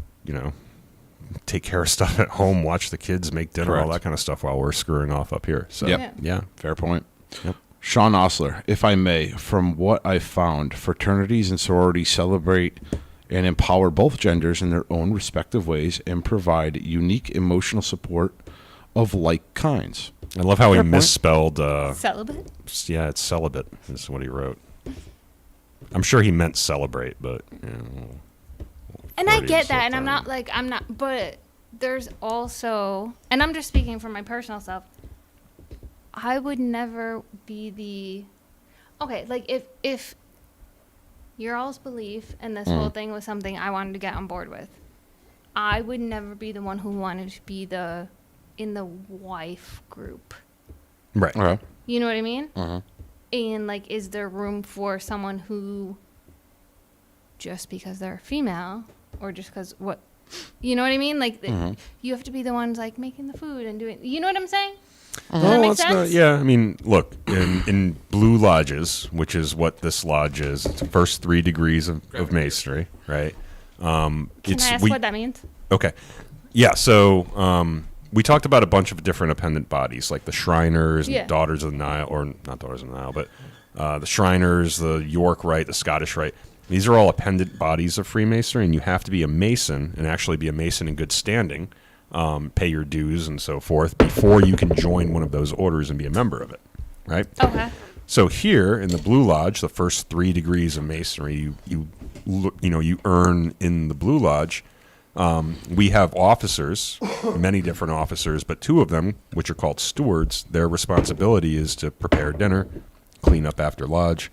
take care of stuff at home, watch the kids, make dinner, all Correct. that kind of stuff while we're screwing off up here. So, Yep. yeah. Fair point. Yep. Sean Osler, if I may, from what I've found, fraternities and sororities celebrate and empower both genders in their own respective ways and provide unique emotional support of like kinds. I love how he Fair point. misspelled. Celibate? Yeah, it's celibate. Is what he wrote. I'm sure he meant celebrate, but And I Freudian get that, and slip I'm not, but there's also, and I'm just speaking from my personal self, I would never be okay, like if your all's belief and this whole thing was something I wanted to get on board with, I would never be the one who wanted to be in the wife group. right. Okay. You know what I mean? And like, is there room for someone who, just because they're female, or just because what, you know what I mean? Like, you have to be the ones like making the food and doing. You know what I'm saying? Does that make it's sense? yeah, I mean, look, in Blue Lodges, which is what this lodge is, it's the first 3 degrees of masonry, right? Can I ask what that means? Okay. Yeah, so we talked about a bunch of different appendant bodies, like the Shriners and Yeah. Daughters of the Nile, or not Daughters of the Nile, but the Shriners, the York Rite, the Scottish Rite. These are all appendant bodies of Freemasonry, and you have to be a Mason and actually be a Mason in good standing, pay your dues and so forth, before you can join one of those orders and be a member of it, right? Okay. So here in the Blue Lodge, the first 3 degrees of Masonry you earn in the Blue Lodge. We have officers, many different officers, but 2 of them, which are called stewards, their responsibility is to prepare dinner, clean up after lodge,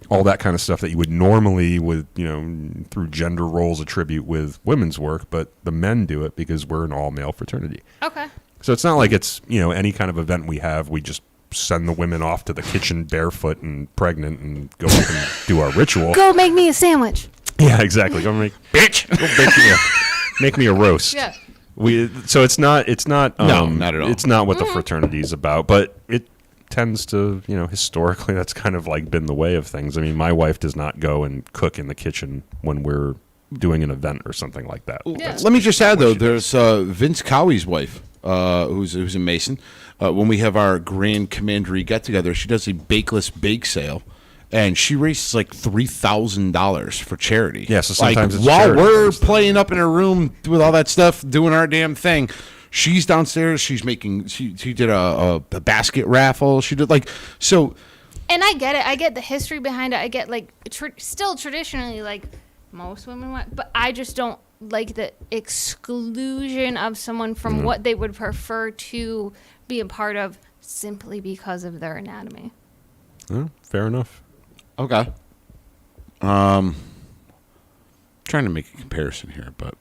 all that kind of stuff that you would normally, with through gender roles, attribute with women's work, but the men do it because we're an all-male fraternity. Okay. So it's not like it's any kind of event we have. We just send the women off to the kitchen barefoot and pregnant and go up and do our ritual. Go make me a sandwich. Yeah, exactly. Go make make me a roast. Yeah. So it's not No, not at all. It's not what the fraternity is about, but it tends to, historically that's kind of like been the way of things. I mean, my wife does not go and cook in the kitchen when we're doing an event or something like that. Yeah. Let me just add, though, there's Vince Cowie's wife, who's a Mason. When we have our grand commandery get-together, she does a bakeless bake sale, and she raises like $3,000 for charity. Yeah, so sometimes it's while charity we're based. playing up in her room with all that stuff, doing our damn thing, she's downstairs. She's making. She did a basket raffle. She did so. And I get it. I get the history behind it. I get like still traditionally like most women want, but I just don't like the exclusion of someone from what they would prefer to be a part of simply because of their anatomy. Fair enough. Okay. Trying to make a comparison here, but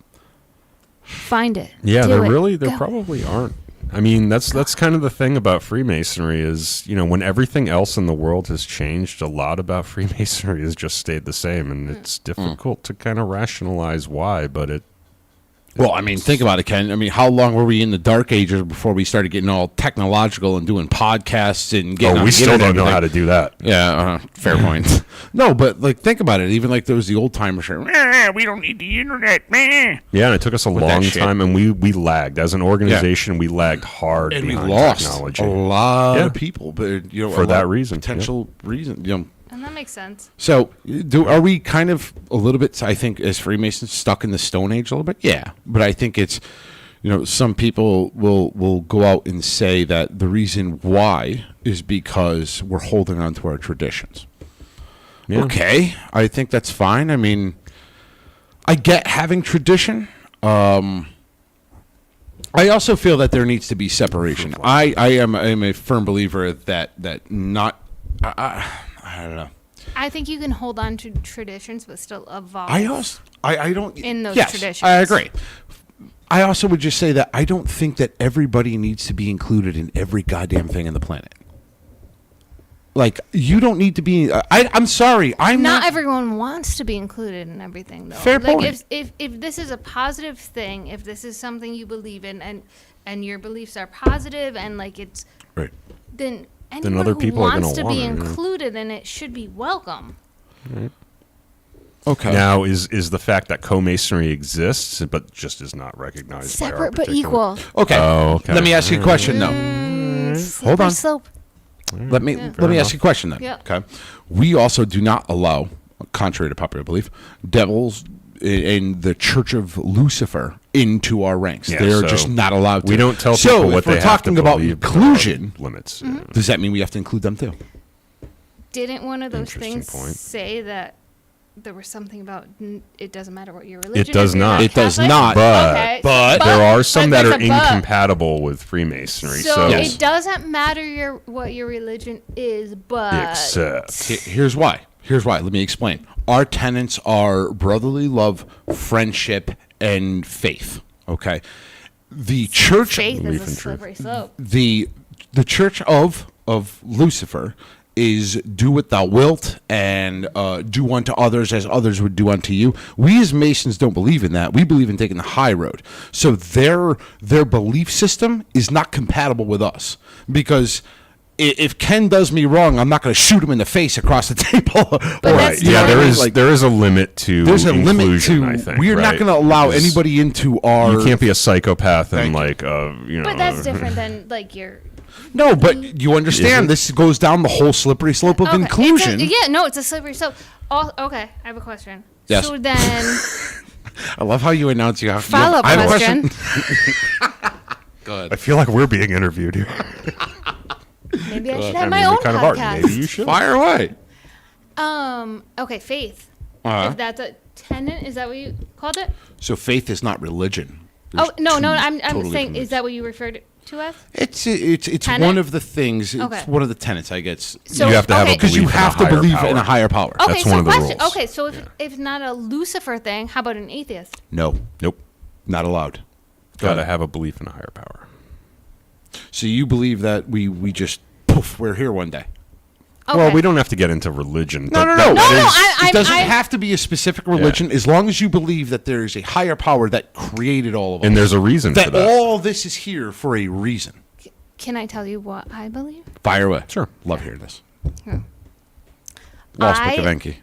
Find it. Yeah, Do it. there Go. probably aren't. I mean, that's kind of the thing about Freemasonry is, when everything else in the world has changed, a lot about Freemasonry has just stayed the same, and it's difficult to kind of rationalize why, but Well, I mean, think about it, Ken. I mean, how long were we in the dark ages before we started getting all technological and doing podcasts and getting Oh, on we the still internet don't know and how to do that. Yeah, fair point. No, but like, think about it. Even like there was the old timers saying, "We don't need the internet, man." Yeah, and it took us a that long shit. time, and we lagged as an organization. We lagged hard And we behind lost technology. a lot Yeah. of people, but For that reason, potential reason, And that makes sense. So, are we kind of a little bit? I think as Freemasons stuck in the Stone Age a little bit. Yeah, but I think it's, some people will go out and say that the reason why is because we're holding on to our traditions. Yeah. Okay, I think that's fine. I mean, I get having tradition. I also feel that there needs to be separation. I am a firm believer that not. I don't know. I think you can hold on to traditions but still evolve. I don't in those yes, traditions. I agree. I also would just say that I don't think that everybody needs to be included in every goddamn thing on the planet. Like, you don't need to be. I'm sorry. Not everyone wants to be included in everything, though. Fair like point. if this is a positive thing, if this is something you believe in, and your beliefs are positive, and like it's Right. then anyone other who people are gonna wants to be want it, yeah. included in it should be welcome. Okay. Now, is the fact that co-masonry exists but just is not recognized by our Separate but particular- equal. Okay. Oh, okay. Let me ask you a question, though. Hold Slippery on. slope. Let me ask you a question then. Yeah. Okay. We also do not allow, contrary to popular belief, devils in the Church of Lucifer into our ranks. Yeah, They're so just not allowed to. We don't tell so people what if they we're have talking to about believe, there are inclusion, limits. does that mean we have to include them too? Didn't one of those Interesting things point. say that there was something about it doesn't matter what your religion is? does if you're not. It does Catholic? not. But- Okay, but There are some that there's are a but. incompatible with Freemasonry. So So, Yes. it doesn't matter what your religion is, but except Here's why. Let me explain. Our tenets are brotherly love, friendship, and faith. Okay. The church faith is Belief a in truth. slippery slope. the church of Lucifer is do what thou wilt and do unto others as others would do unto you. We as Masons don't believe in that. We believe in taking the high road. So their belief system is not compatible with us because if Ken does me wrong, I'm not going to shoot him in the face across the table. that's yeah, different. there is a limit to There's a limit inclusion, to. I think, We're not right? going to allow Because anybody into our. You can't be a psychopath and Thank But that's different than like your. No, but you understand. This goes down the whole slippery slope of Okay, inclusion. it's a slippery slope. Okay, I have a question. Yes. So then, I love how you announce you have. follow-up I have a question. Good. I feel like we're being interviewed here. Maybe I should I have mean, my we own kind of are. podcast. Maybe you should. Fire away. Okay, faith. Uh-huh. If that's a tenet, is that what you called it? So faith is not religion. Oh There's no, two I'm totally saying, different is that what you referred to as? It's Tenet? one of the things. It's Okay. one of the tenets, I guess. So, You have to have a okay. Because you belief in a have to higher believe power. in a higher power. Okay, That's so one of the question. rules. Okay, so if not a Lucifer thing, how about an atheist? No, Nope. not allowed. Got to ahead. have a belief in a higher power. So you believe that we just poof, we're here one day. Okay. Well, we don't have to get into religion. No. I- It doesn't I- have to be a specific religion as long as you believe that there is a higher power that created all of us. And there's a reason for that that. all this is here for a reason. Can I tell you what I believe? Fire away. Sure. Love hearing this. Yeah. Lost Book I- of Enki.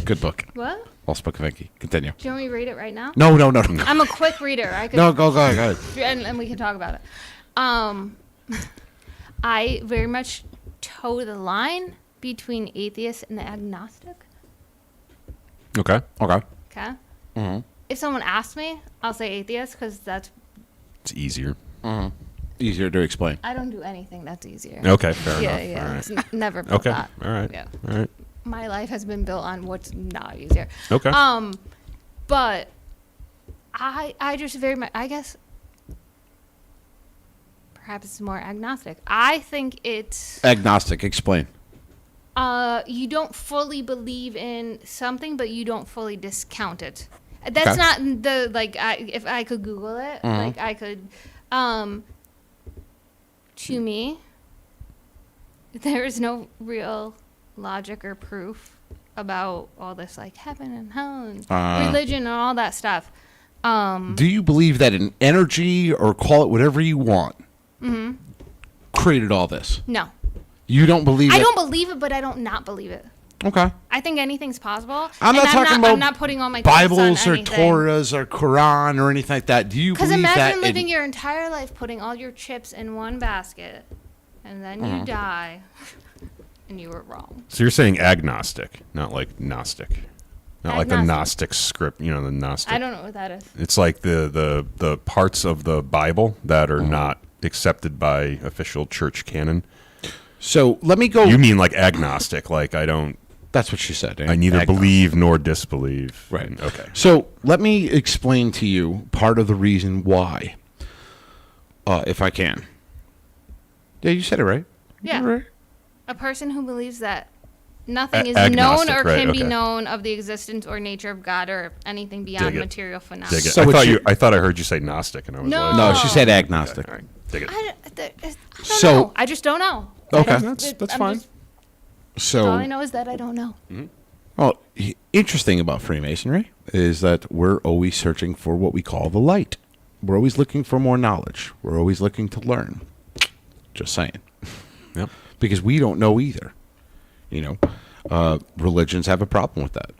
Good book. What? Lost Book of Enki. Continue. Do you want me to read it right now? No. I'm a quick reader. I could No, go ahead. and we can talk about it. I very much toe the line between atheist and agnostic. Okay. Okay. Okay. Mm-hmm. If someone asks me, I'll say atheist because that's It's easier. Easier to explain. I don't do anything that's easier. Okay, fair Yeah, enough. yeah. All It's right. never built Okay. that. All right. Yeah. All right. My life has been built on what's not easier. Okay. But I just very much, I guess, perhaps it's more agnostic. I think it's Agnostic. Explain. you don't fully believe in something, but you don't fully discount it. That's Okay. not the like. If I could Google it, like I could. To me, there is no real logic or proof about all this like heaven and hell and religion and all that stuff. Do you believe that an energy, or call it whatever you want, created all this? No. You don't believe it? I don't believe it, but I don't not believe it. Okay. I think anything's possible. I'm not talking about I'm not putting all my thoughts on Bibles or anything. Torahs or Quran or anything like that. Do you believe Because that? imagine living your entire life putting all your chips in one basket, and then you die, and you were wrong. So you're saying agnostic, not like Gnostic. Not like the Agnostic. Gnostic script, the Gnostic. I don't know what that is. It's like the parts of the Bible that are not accepted by official church canon. So let me go. You mean like agnostic, like I don't, That's what she said. I neither Agnostic. believe nor disbelieve. Right. Okay. So let me explain to you part of the reason why, if I can. Yeah, you said it right. Yeah. You right. A person who believes that nothing is Agnostic, known or right, can be okay. known of the existence or nature of God or anything beyond Dig it. material phenomena. Dig it. So what I thought I heard you say Gnostic, and I was No. like, No, she said agnostic. all right, dig it. I don't So- know. I just don't know. Okay. That's fine. So All I know is that I don't know. Well, interesting about Freemasonry is that we're always searching for what we call the light. We're always looking for more knowledge. We're always looking to learn. Just saying. Yep. Because we don't know either. Religions have a problem with that.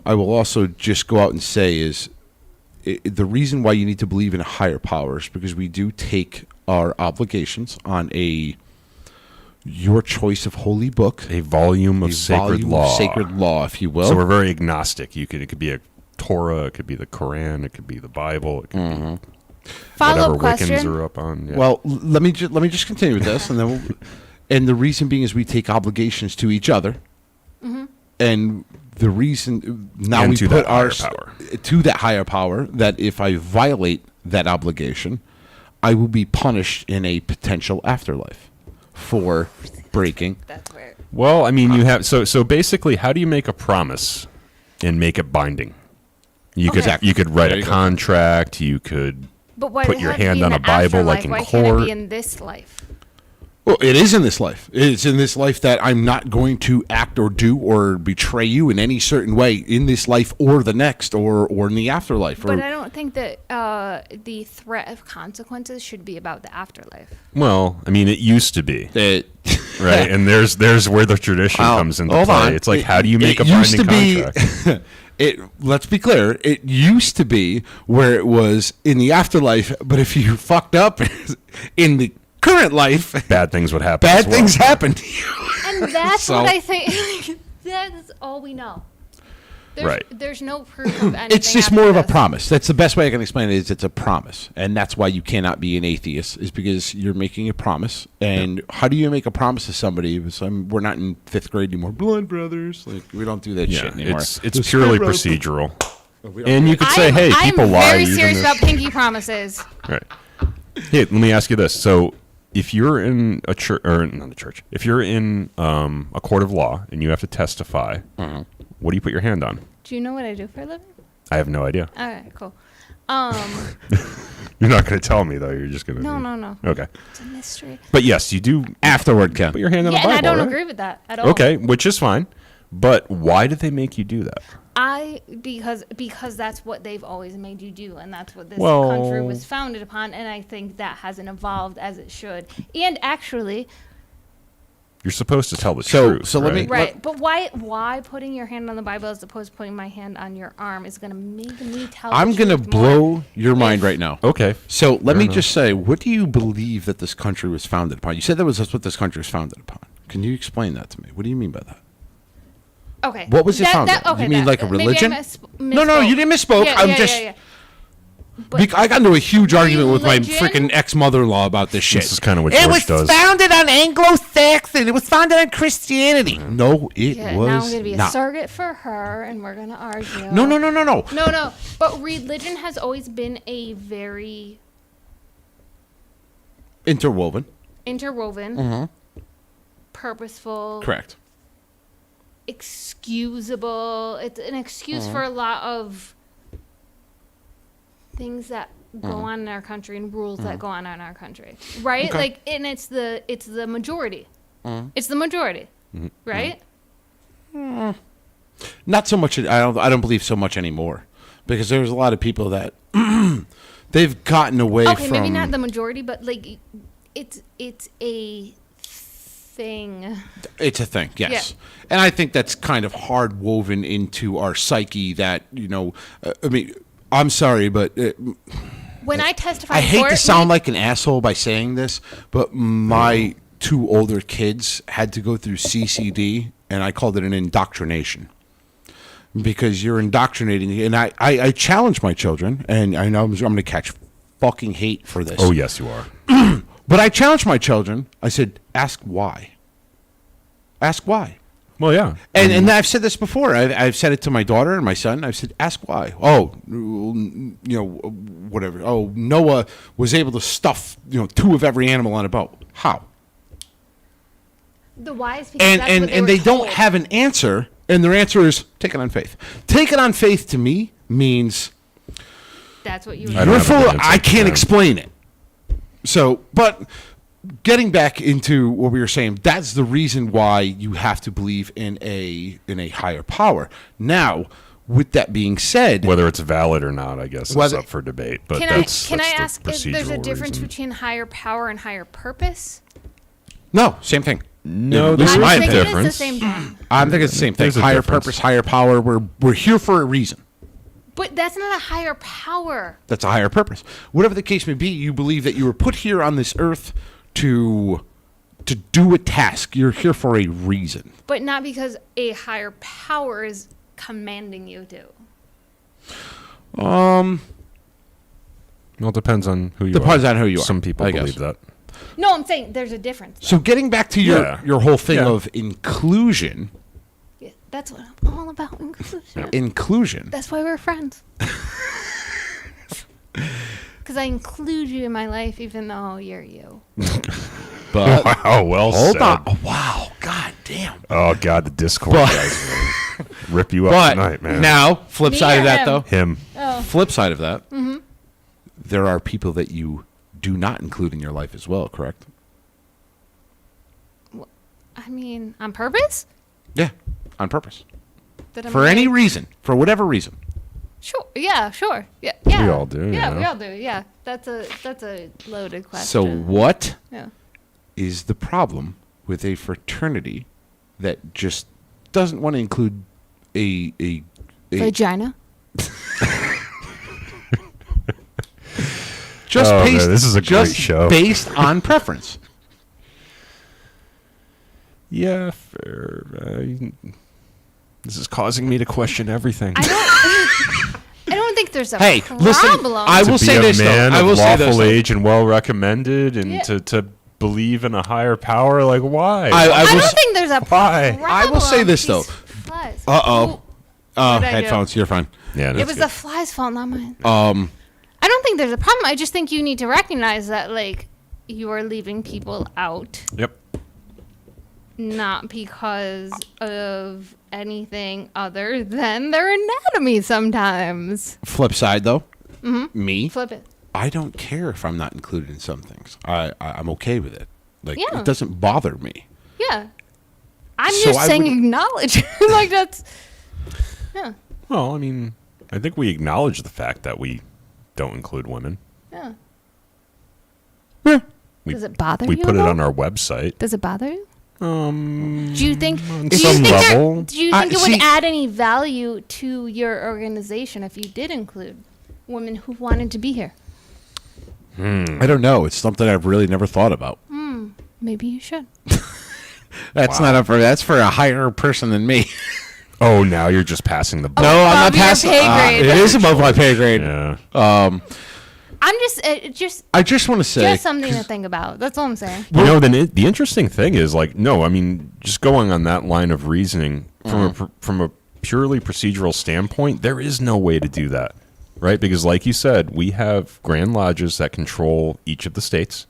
I will also just go out and say is the reason why you need to believe in a higher power is because we do take our obligations on your choice of holy book. A volume of sacred law. Sacred law, if you will. So we're very agnostic. It could be a Torah, it could be the Quran, it could be the Bible, it could be Follow-up whatever Wiccans question. are up on. Yeah. Well, let me just continue with this, and then and the reason being is we take obligations to each other, and the reason now And we to put that higher our power. to that higher power that if I violate that obligation, I will be punished in a potential afterlife for breaking. That's where. Well, I mean, you have so basically, how do you make a promise and make it binding? You could Okay. you could write There a you go. contract. You could But why put does it your have to hand be in on a the Bible like afterlife? in Why can't it court. be in this life? Well, it is in this life. It's in this life that I'm not going to act or do or betray you in any certain way in this life or the next or in the afterlife. But I don't think that the threat of consequences should be about the afterlife. Well, I mean, it used to be, It, right? And there's where the tradition comes into hold play. on. It's like, how do you make a used binding to contract? Let's be clear. It used to be where it was in the afterlife, but if you fucked up in the current life, Bad things would happen. bad as well. things happen to you. And that's So- what I think. That's all we know. Right. There's no proof of anything. It's just after more of a this. promise. That's the best way I can explain it. Is it's a promise, and that's why you cannot be an atheist. Is because you're making a promise. And how do you make a promise to somebody? We're not in 5th grade anymore. Blood brothers, like we don't do that Yeah, shit anymore. it's The purely spirit of- procedural. We don't And do you could say, hey, people I'm lie. very even serious if- about pinky promises. Right. Hey, let me ask you this. So, if you're in a church, or not a church, if you're in a court of law and you have to testify, what do you put your hand on? Do you know what I do for a living? I have no idea. All right, cool. You're not going to tell me, though. You're just going to. No. Okay. It's a mystery. But yes, you do Afterward, Ken. put your hand on Yeah, the Bible. and I don't right? agree with that at all. Okay, which is fine. But why did they make you do that? Because that's what they've always made you do, and that's what this Well- country was founded upon, and I think that hasn't evolved as it should. And actually, You're supposed to tell the So- truth. so let me- right? right? But why putting your hand on the Bible as opposed to putting my hand on your arm is going to make me tell? I'm the gonna truth more. blow your mind If- right now. Okay. So let me just say, what do you believe that this country was founded upon? You said that's what this country was founded upon. Can you explain that to me? What do you mean by that? Okay. What was it founded on? You mean like a maybe I religion? misspoke. No, you didn't misspoke. Yeah, I'm yeah, just. yeah. But I got into a huge argument with my religion? freaking ex-mother-in-law about this shit. This is kind of what It George was does. founded on Anglo-Saxon. It was founded on Christianity. No, it yeah, was now I'm going to be a not. surrogate for her, and we're going to argue. No. No. But religion has always been a very Interwoven. interwoven, purposeful, Correct. excusable. It's an excuse for a lot of things that go on in our country and rules that go on in our country, right? Okay. Like, and it's the majority. It's the majority, right? Not so much. I don't believe so much anymore, because there's a lot of people that they've gotten away Okay, from. maybe not the majority, but like it's a thing. It's a thing, yes. And I think that's kind of hard woven into our psyche that, I mean, I'm sorry, but When I testify I in hate court, to sound like an asshole by saying this, but my 2 older kids had to go through CCD, and I called it an indoctrination. Because you're indoctrinating, and I challenge my children, and I know I'm going to catch fucking hate for this. Oh, yes, you are. But I challenged my children. I said, ask why. Ask why. Well, yeah. And I've said this before. I've said it to my daughter and my son. I've said, ask why. Oh, whatever. Oh, Noah was able to stuff, 2 of every animal on a boat. How? the wise people. And they don't have an answer, and their answer is take it on faith. Take it on faith to me means That's what you. I don't you're have full. an answer. I can't Yeah. explain it. So, but getting back into what we were saying, that's the reason why you have to believe in a higher power. Now, with that being said, Whether it's valid or not, I guess, is Whether- up for debate. But Can that's, I that's the ask if there's a procedural difference reason. between higher power and higher purpose? no, same thing. No, This there's is a my I think it is the difference. same thing. I think it's the same thing. There's a Higher difference. purpose, higher power. We're here for a reason. But that's not a higher power. That's a higher purpose. Whatever the case may be, you believe that you were put here on this earth to do a task. You're here for a reason. But not because a higher power is commanding you to. Well, it depends on who you are. Depends on who you are, Some people I guess. believe that. No, I'm saying there's a difference. So getting back to Yeah. your whole thing Yeah. of inclusion, Yeah, that's what I'm all about. Inclusion. That's why we're friends. Because I include you in my life, even though you're you. but Wow, well hold said. on. Oh, wow, god damn. Oh, God, the Discord But- guys will rip you up But tonight, man. now, flip Me side or of that him? though, Him. Oh. flip side of that, there are people that you do not include in your life as well, correct? I mean, on purpose? Yeah, on purpose. That I'm For any like- reason, for whatever reason. Sure. Yeah. Sure. Yeah. Yeah. We all do, Yeah, you know. we all do. Yeah. That's a loaded question. So what Yeah. is the problem with a fraternity that just doesn't want to include a Vagina. just Oh, based man, this is a great just show. based on preference? Yeah, fair. This is causing me to question everything. I don't think there's a Hey, problem. listen, I to will be say a this though. man I of will say lawful this. Though. age and well recommended, and Yeah. to believe in a higher power, like why? I I will don't s- think there's a Why? problem. I will say this, though. These flies. Uh-oh. What'd I do? Headphones, you're fine. Yeah, It that's was good. the flies' fault, not mine. I don't think there's a problem. I just think you need to recognize that, like, you are leaving people out, Yep. not because of anything other than their anatomy sometimes. Flip side though, me, Flip it. I don't care if I'm not included in some things. I'm okay with it. Like Yeah. it doesn't bother me. Yeah. I'm So just I saying would- acknowledge. Like, that's... Yeah. Well, I mean, I think we acknowledge the fact that we don't include women. Yeah. Yeah. We, Does it bother we you? put it at all? on our website. Does it bother you? On Do you think? on Do you some think, level. do you I- think it see- would add any value to your organization if you did include women who wanted to be here? I don't know. It's something I've really never thought about. Maybe you should. That's not that's for a higher person than me. Oh, now you're just passing the buck. No, I'm not Above your passing. pay grade. It is above my pay grade. Yeah. I'm just I just want to say, just something to think about. That's all I'm saying. You know, the interesting thing is, like, no, I mean, just going on that line of reasoning from a purely procedural standpoint, there is no way to do that, right? Because, like you said, we have grand lodges that control each of the states.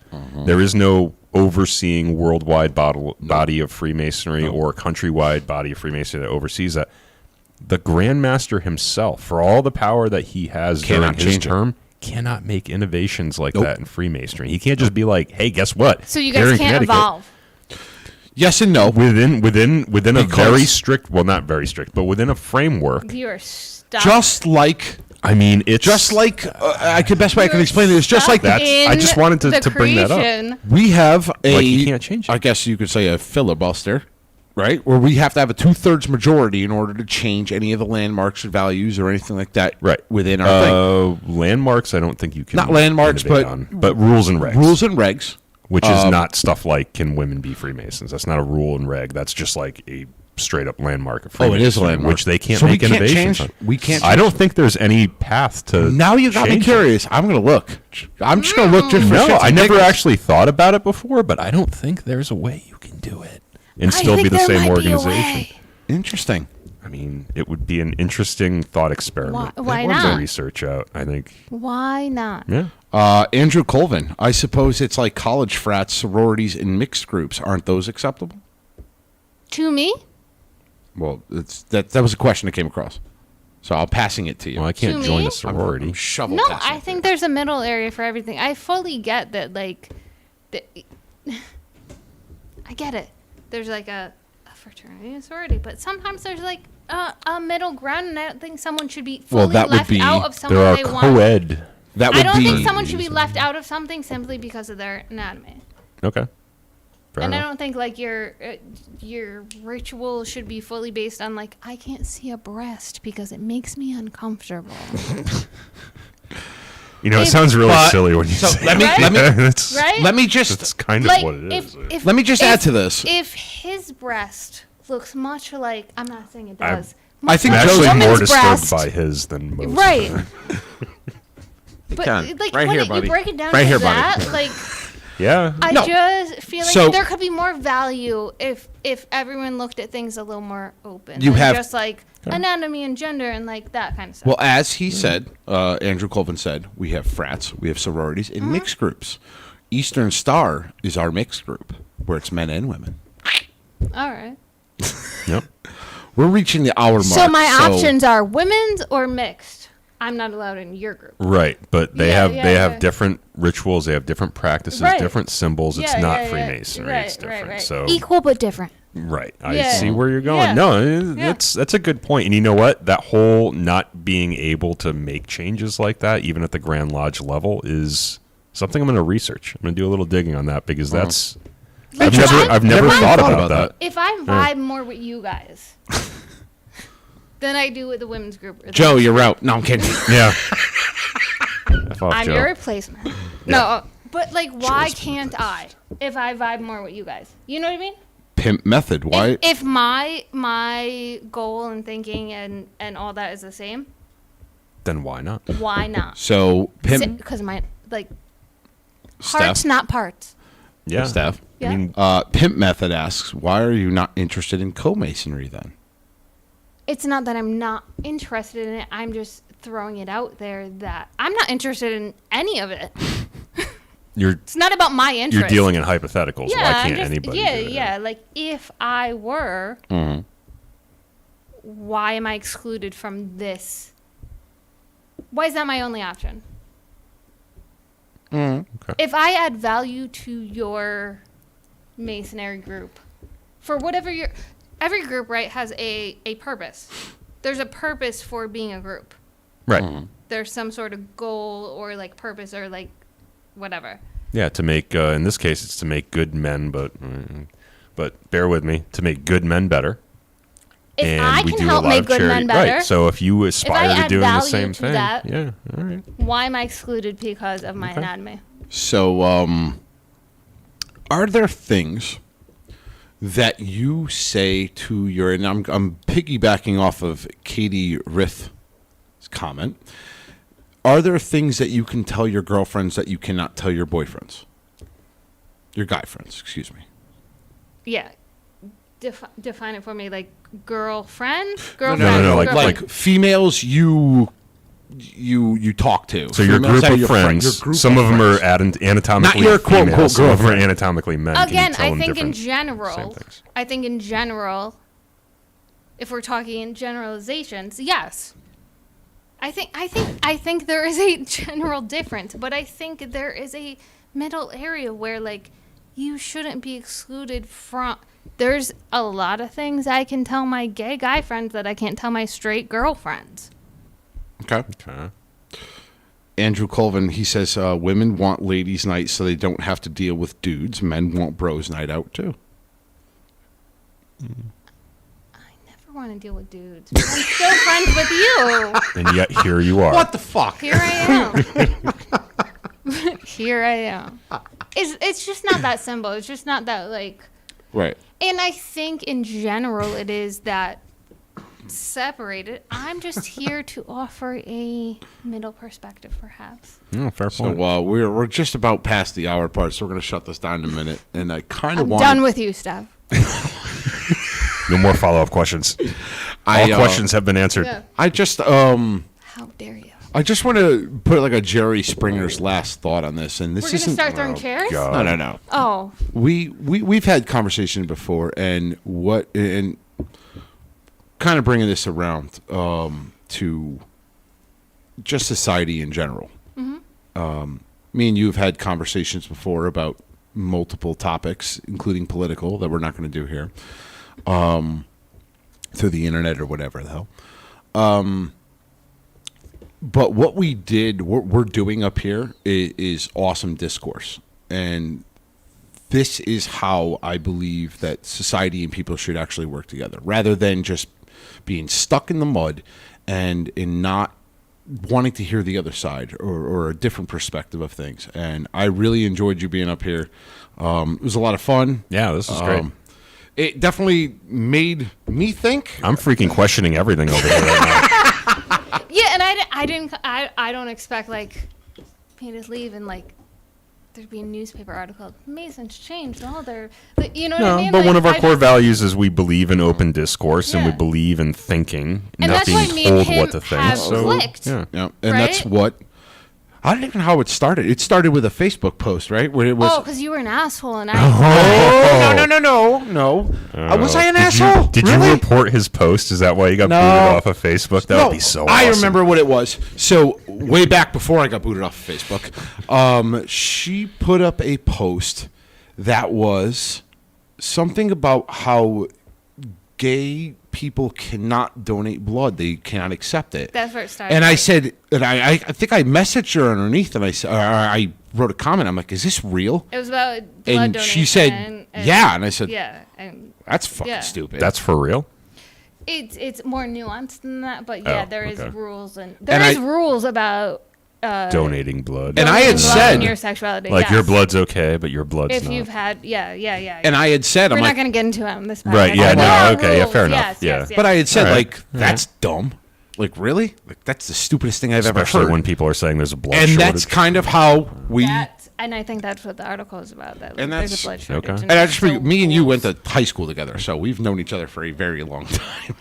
There is no overseeing worldwide body of Freemasonry or countrywide body of Freemasonry that oversees that. The Grand Master himself, for all the power that he has Cannot during his change it. term, cannot make innovations like that in Freemasonry. He can't just be like, "Hey, guess what? So you Here guys in can't Connecticut, evolve. yes and no. within a Because- very strict, well, not very strict, but within a framework." You are stuck. Just like I mean, it's Just like the best way I can explain it is just like That's- I just wanted to bring that up. we have a. Like, you can't change it. I guess you could say a filibuster, right? Where we have to have a 2/3 majority in order to change any of the landmarks or values or anything like that. right within our thing. Landmarks. I don't think you can. Not landmarks, innovate but on, rules and regs. Rules and regs. which is not stuff like can women be Freemasons. That's not a rule and reg. That's just like a straight up landmark of Freemasonry, it is a landmark. which they can't So we make can't innovations change- on. we can't I change- don't think there's any path to. Now you got me change it. curious. I'm going to look. I'm just going to look just for No, shits I and never giggles. actually thought about it before, but I don't think there's a way you can do it and I still be think the there same might be a organization. way. Interesting. I mean, it would be an interesting thought experiment. Why to not? research out, I think. Why not? Yeah. Andrew Colvin. I suppose it's like college frats, sororities, and mixed groups. Aren't those acceptable? To me? Well, that was a question that came across. So I'm passing it to you. Well, I can't To join me? a sorority. I'm shovel No, passing I it think to you. there's a middle area for everything. I fully get that, like, I get it. There's like a fraternity and sorority, but sometimes there's like a middle ground, and I don't think someone should be fully that would left be- out of something There are they want. co-ed. That I would don't be. think someone should be left out of something simply because of their anatomy. Okay. Fair And I enough. don't think like your ritual should be fully based on like I can't see a breast because it makes me uncomfortable. You know, it If- sounds really But- silly when you so say let me- it. let me- That's- Right? Let me just. That's kind of Like what it is. if Let me just if- add to this. If his breast looks much like I'm not saying it I'm- does. I much think I'm like a actually Joe's more woman's disturbed breast, by his than most. Right. But Ken, like right when here, buddy. you break it down Right to here, buddy. that, like Yeah. I No. just feel like So- there could be more value if everyone looked at things a little more open. You than have- just like anatomy and gender and like that kind of stuff. Well, as he said, Andrew Colvin said, we have frats, we have sororities, and mixed groups. Eastern Star is our mixed group, where it's men and women. All right. Yep. We're reaching the hour mark. So my options are women's or mixed. I'm not allowed in your group. Right, but they Yeah, have yeah, they yeah. have different rituals. They have different practices, Right. different symbols. It's Yeah, not yeah, yeah. Freemasonry. Right, it's different. right. So Equal but different. right, I Yeah. see where you're going. Yeah. No, Yeah. that's a good point. And you know what? That whole not being able to make changes like that, even at the Grand Lodge level, is something I'm going to research. I'm going to do a little digging on that because that's Like, I've never thought about that. If I vibe more with you guys than I do with the women's group. or the Joe, men's you're group, out. No, I'm kidding. Yeah. F off, I'm Joe. your replacement. No, but like, why can't I? If I vibe more with you guys, you know what I mean? Pimp method. Why? If my goal and thinking and all that is the same, Then why not? why not? So, pimp. Because my like Steph? hearts, not parts. Yeah. Steph. Yeah. I mean, Pimp method asks, why are you not interested in co-masonry then? It's not that I'm not interested in it. I'm just throwing it out there that I'm not interested in any of it. you're It's not about my interest. you're dealing in hypotheticals. Yeah, Why I'm can't just, anybody? yeah, do it? yeah. Like if I were, why am I excluded from this? Why is that my only option? Okay. If I add value to your masonry group, for whatever your every group, right, has a purpose. There's a purpose for being a group. Right. There's some sort of goal or like purpose or like whatever. Yeah. To make in this case, it's to make good men, but bear with me, to make good men better. If And I we can do a help lot make of good charity. men better, Right. So if you aspire to add doing the value same to thing, that, yeah. All right. why am I excluded because of my Okay. anatomy? So, are there things that you say to your, and I'm piggybacking off of Katie Rith's comment, are there things that you can tell your girlfriends that you cannot tell your boyfriends? Your guy friends, excuse me. Yeah. Define it for me, like girlfriend? No, like girlfriend. Like females you talk to. So your Females group that are of your friends, your group some of them friends. are anatomically Not your quote-unquote female, some of them are girlfriend. anatomically men. Can you Again, tell I them think in different- same general, things? if we're talking in generalizations, yes. I think there is a general difference, but I think there is a middle area where like you shouldn't be excluded from. There's a lot of things I can tell my gay guy friends that I can't tell my straight girlfriends. Okay. Okay. Andrew Colvin, he says women want ladies' night so they don't have to deal with dudes. Men want bros' night out too. I never want to deal with dudes. But I'm still friends with you. And yet here you are. What the fuck? Here I am. Here I am. It's just not that simple. It's just not that like. Right. And I think in general it is that separated. I'm just here to offer a middle perspective, perhaps. Oh, fair point. So we're just about past the hour part, so we're going to shut this down in a minute. And I kind of I'm want done with you, Steph. No more follow-up questions. All I, questions have been answered. Yeah. I just How dare you? I just want to put like a Jerry Springer's last thought on this, and this We're gonna isn't. start throwing chairs. God. No. Oh, We've had conversation before, and kind of bringing this around to just society in general. Me and you have had conversations before about multiple topics, including political, that we're not going to do here, through the internet or whatever the hell. But what we're doing up here is awesome discourse, and this is how I believe that society and people should actually work together, rather than just being stuck in the mud and in not wanting to hear the other side or a different perspective of things. And I really enjoyed you being up here. It was a lot of fun. Yeah, this is great. It definitely made me think. I'm freaking questioning everything over here right now. yeah, and I don't expect like me to leave and like there'd be a newspaper article. Masons changed all their, you know what I mean? But like, one of our core values is we believe in open discourse and we Yeah. believe in thinking, And not that's why being me and told him what to think. have So, clicked. yeah. Yeah, and that's Right? what. I don't even know how it started. It started with a Facebook post, right? Where it was. Oh, because you were an asshole and I. Oh, no. Was I an asshole? Did Really? you report his post? Is that why you got No. booted off of Facebook? That would be so I awesome. remember what it was. So way back before I got booted off of Facebook, she put up a post that was something about how gay people cannot donate blood. They cannot accept it. That's where it started. And I said, and I think I messaged her underneath, and I wrote a comment. I'm like, "Is this real?" It was about blood And donation. she said, and- "Yeah," and I said, yeah, and "That's fucking Yeah. stupid." That's for real? it's more nuanced than that, but yeah, Oh, there is okay. rules and And there is I- rules about Donating blood. And I had blood said- and your sexuality. like, yes. your blood's okay, but your blood's If not. you've had, yeah. And I had said, We're I'm not like, going to get into it on this podcast. Right, yeah, But no, there are okay, yeah, rules. fair enough, Yes, yeah. yes, yes. but I had said, All right. like, that's dumb. Like, really? Like, that's the stupidest thing I've ever Especially heard. when people are saying there's a blood And shortage. that's kind of how we. And I think that's what the article is about. That And there's that's- a blood shortage. okay. And I just so figured, me and you went rules. to high school together, so we've known each other for a very long time.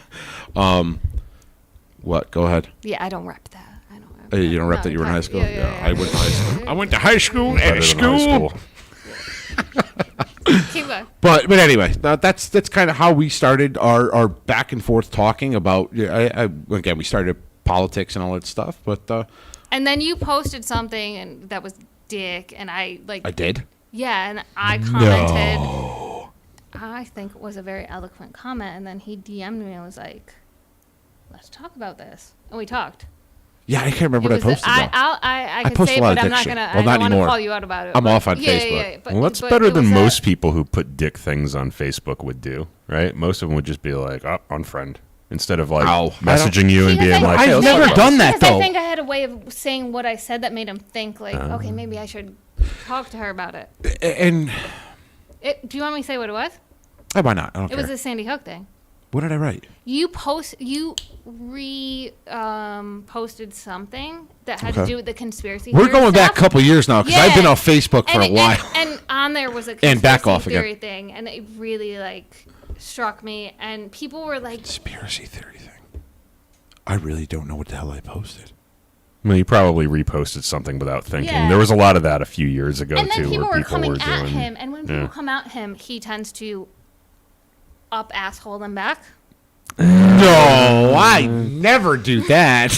What? Go ahead. Yeah, I don't rep that. I don't rep You don't rep No, that you were in high school? Yeah. I went to high school. I went to high school Better at than high school. Keep going. But anyway, that's kind of how we started our back and forth talking about. Again, we started politics and all that stuff. But And then you posted something, and that was dick, and I like. I did. Yeah, and I commented. I think it was a very eloquent comment, and then he DM'd me and was like, "Let's talk about this," and we talked. Yeah, I can't remember what I posted. though. I can post say, a lot but of I'm dick not shit. gonna. Well, I not don't want to anymore. call you out about it. I'm but- off on yeah, Facebook. Yeah, but, Well, that's but better it than was most people who put dick things on Facebook would do, right? Most of them would just be like, oh, unfriend, instead of like Ow. messaging you and Because being like, I've hey, let's never talk about done that, Because though. I think I had a way of saying what I said that made him think, like, okay, maybe I should talk to her about it. And Do you want me to say what it was? why not? I don't It care. was a Sandy Hook thing. What did I write? You posted something that had to Okay. do with the conspiracy. We're theory going back a stuff. couple years now because Yeah. I've been off Facebook for a while. And on there was a And conspiracy back off again. theory thing, and it really like struck me. And people were like, Conspiracy theory thing. I really don't know what the hell I posted. Well, you probably reposted something without thinking. Yeah. There was a lot of that a few years ago and then too, people where were people coming were at doing. him, and when people Yeah. come at him, he tends to up asshole them back. No, I never do that.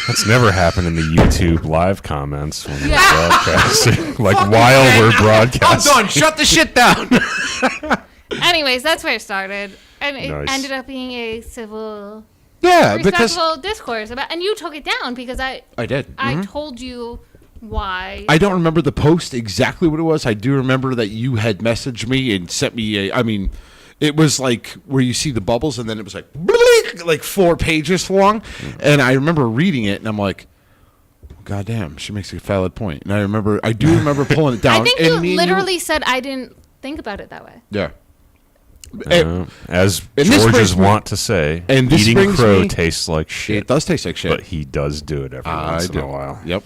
That's never happened in the YouTube live comments when we're Yeah. broadcasting. Like while we're I'm broadcasting. done. Shut the shit down. Anyways, that's where it started, and it Nice. ended up being a civil Yeah, because respectful discourse about, and you took it down because I did. I told you why. I don't remember the post exactly what it was. I do remember that you had messaged me and sent me I mean, it was like where you see the bubbles and then it was like bleak, like 4 pages long. And I remember reading it and I'm like, God damn, she makes a valid point. And I do remember pulling it down. I think and you literally said I didn't think about it that way. Yeah. As and this Georges brings me- want to say, and this eating brings crow me- tastes like shit. It does taste like shit. But he does do it every once in a while. Yep.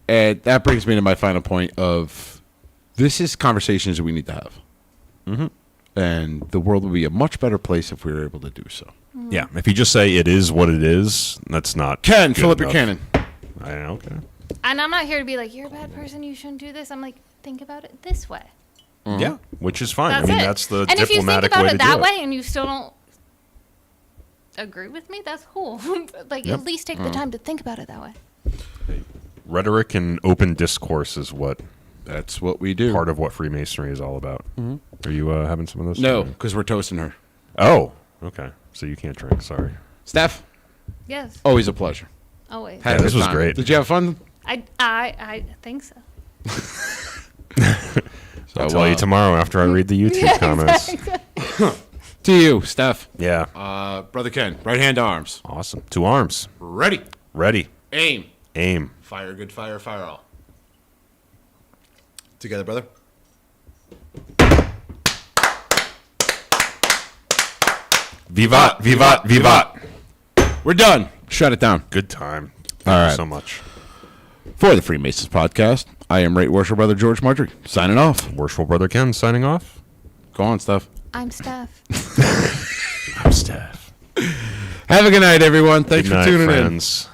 And that brings me to my final point of this is conversations that we need to have. Mm-hmm. And the world would be a much better place if we were able to do so. Yeah, if you just say it is what it is, that's not Ken, good fill up your enough. cannon. Okay. And I'm not here to be like, you're a bad person, you shouldn't do this. I'm like, think about it this way. Yeah, which is fine. That's I mean, it. that's the and if you think diplomatic about way it to that do way and you still don't agree with me, that's cool. Like, Yep. at least take the time to think about it that way. Rhetoric and open discourse is what That's what we do. part of what Freemasonry is all about. Are you having some of those? No, because we're toasting her. Oh, okay. So you can't drink. Sorry. Steph, Yes. always a pleasure. Always. Had a this good was time. great. Did you have fun? I think so. I'll tell you tomorrow after I read the YouTube comments. To you, Steph. Yeah. Brother Ken, right hand to arms. Awesome. 2 arms. Ready. Ready. Aim. Aim. Fire good fire, fire all. Together, brother. Vivat, vivat, vivat. We're done. Shut it down. Good time. Thank All you right. so much. For the Freemasons podcast, I am Right Worshipful Brother George Marjorie, signing off. Worshipful Brother Ken signing off. Go on, Steph. I'm Steph. I'm Steph. Have a good night, everyone. Thanks Good for night, tuning friends.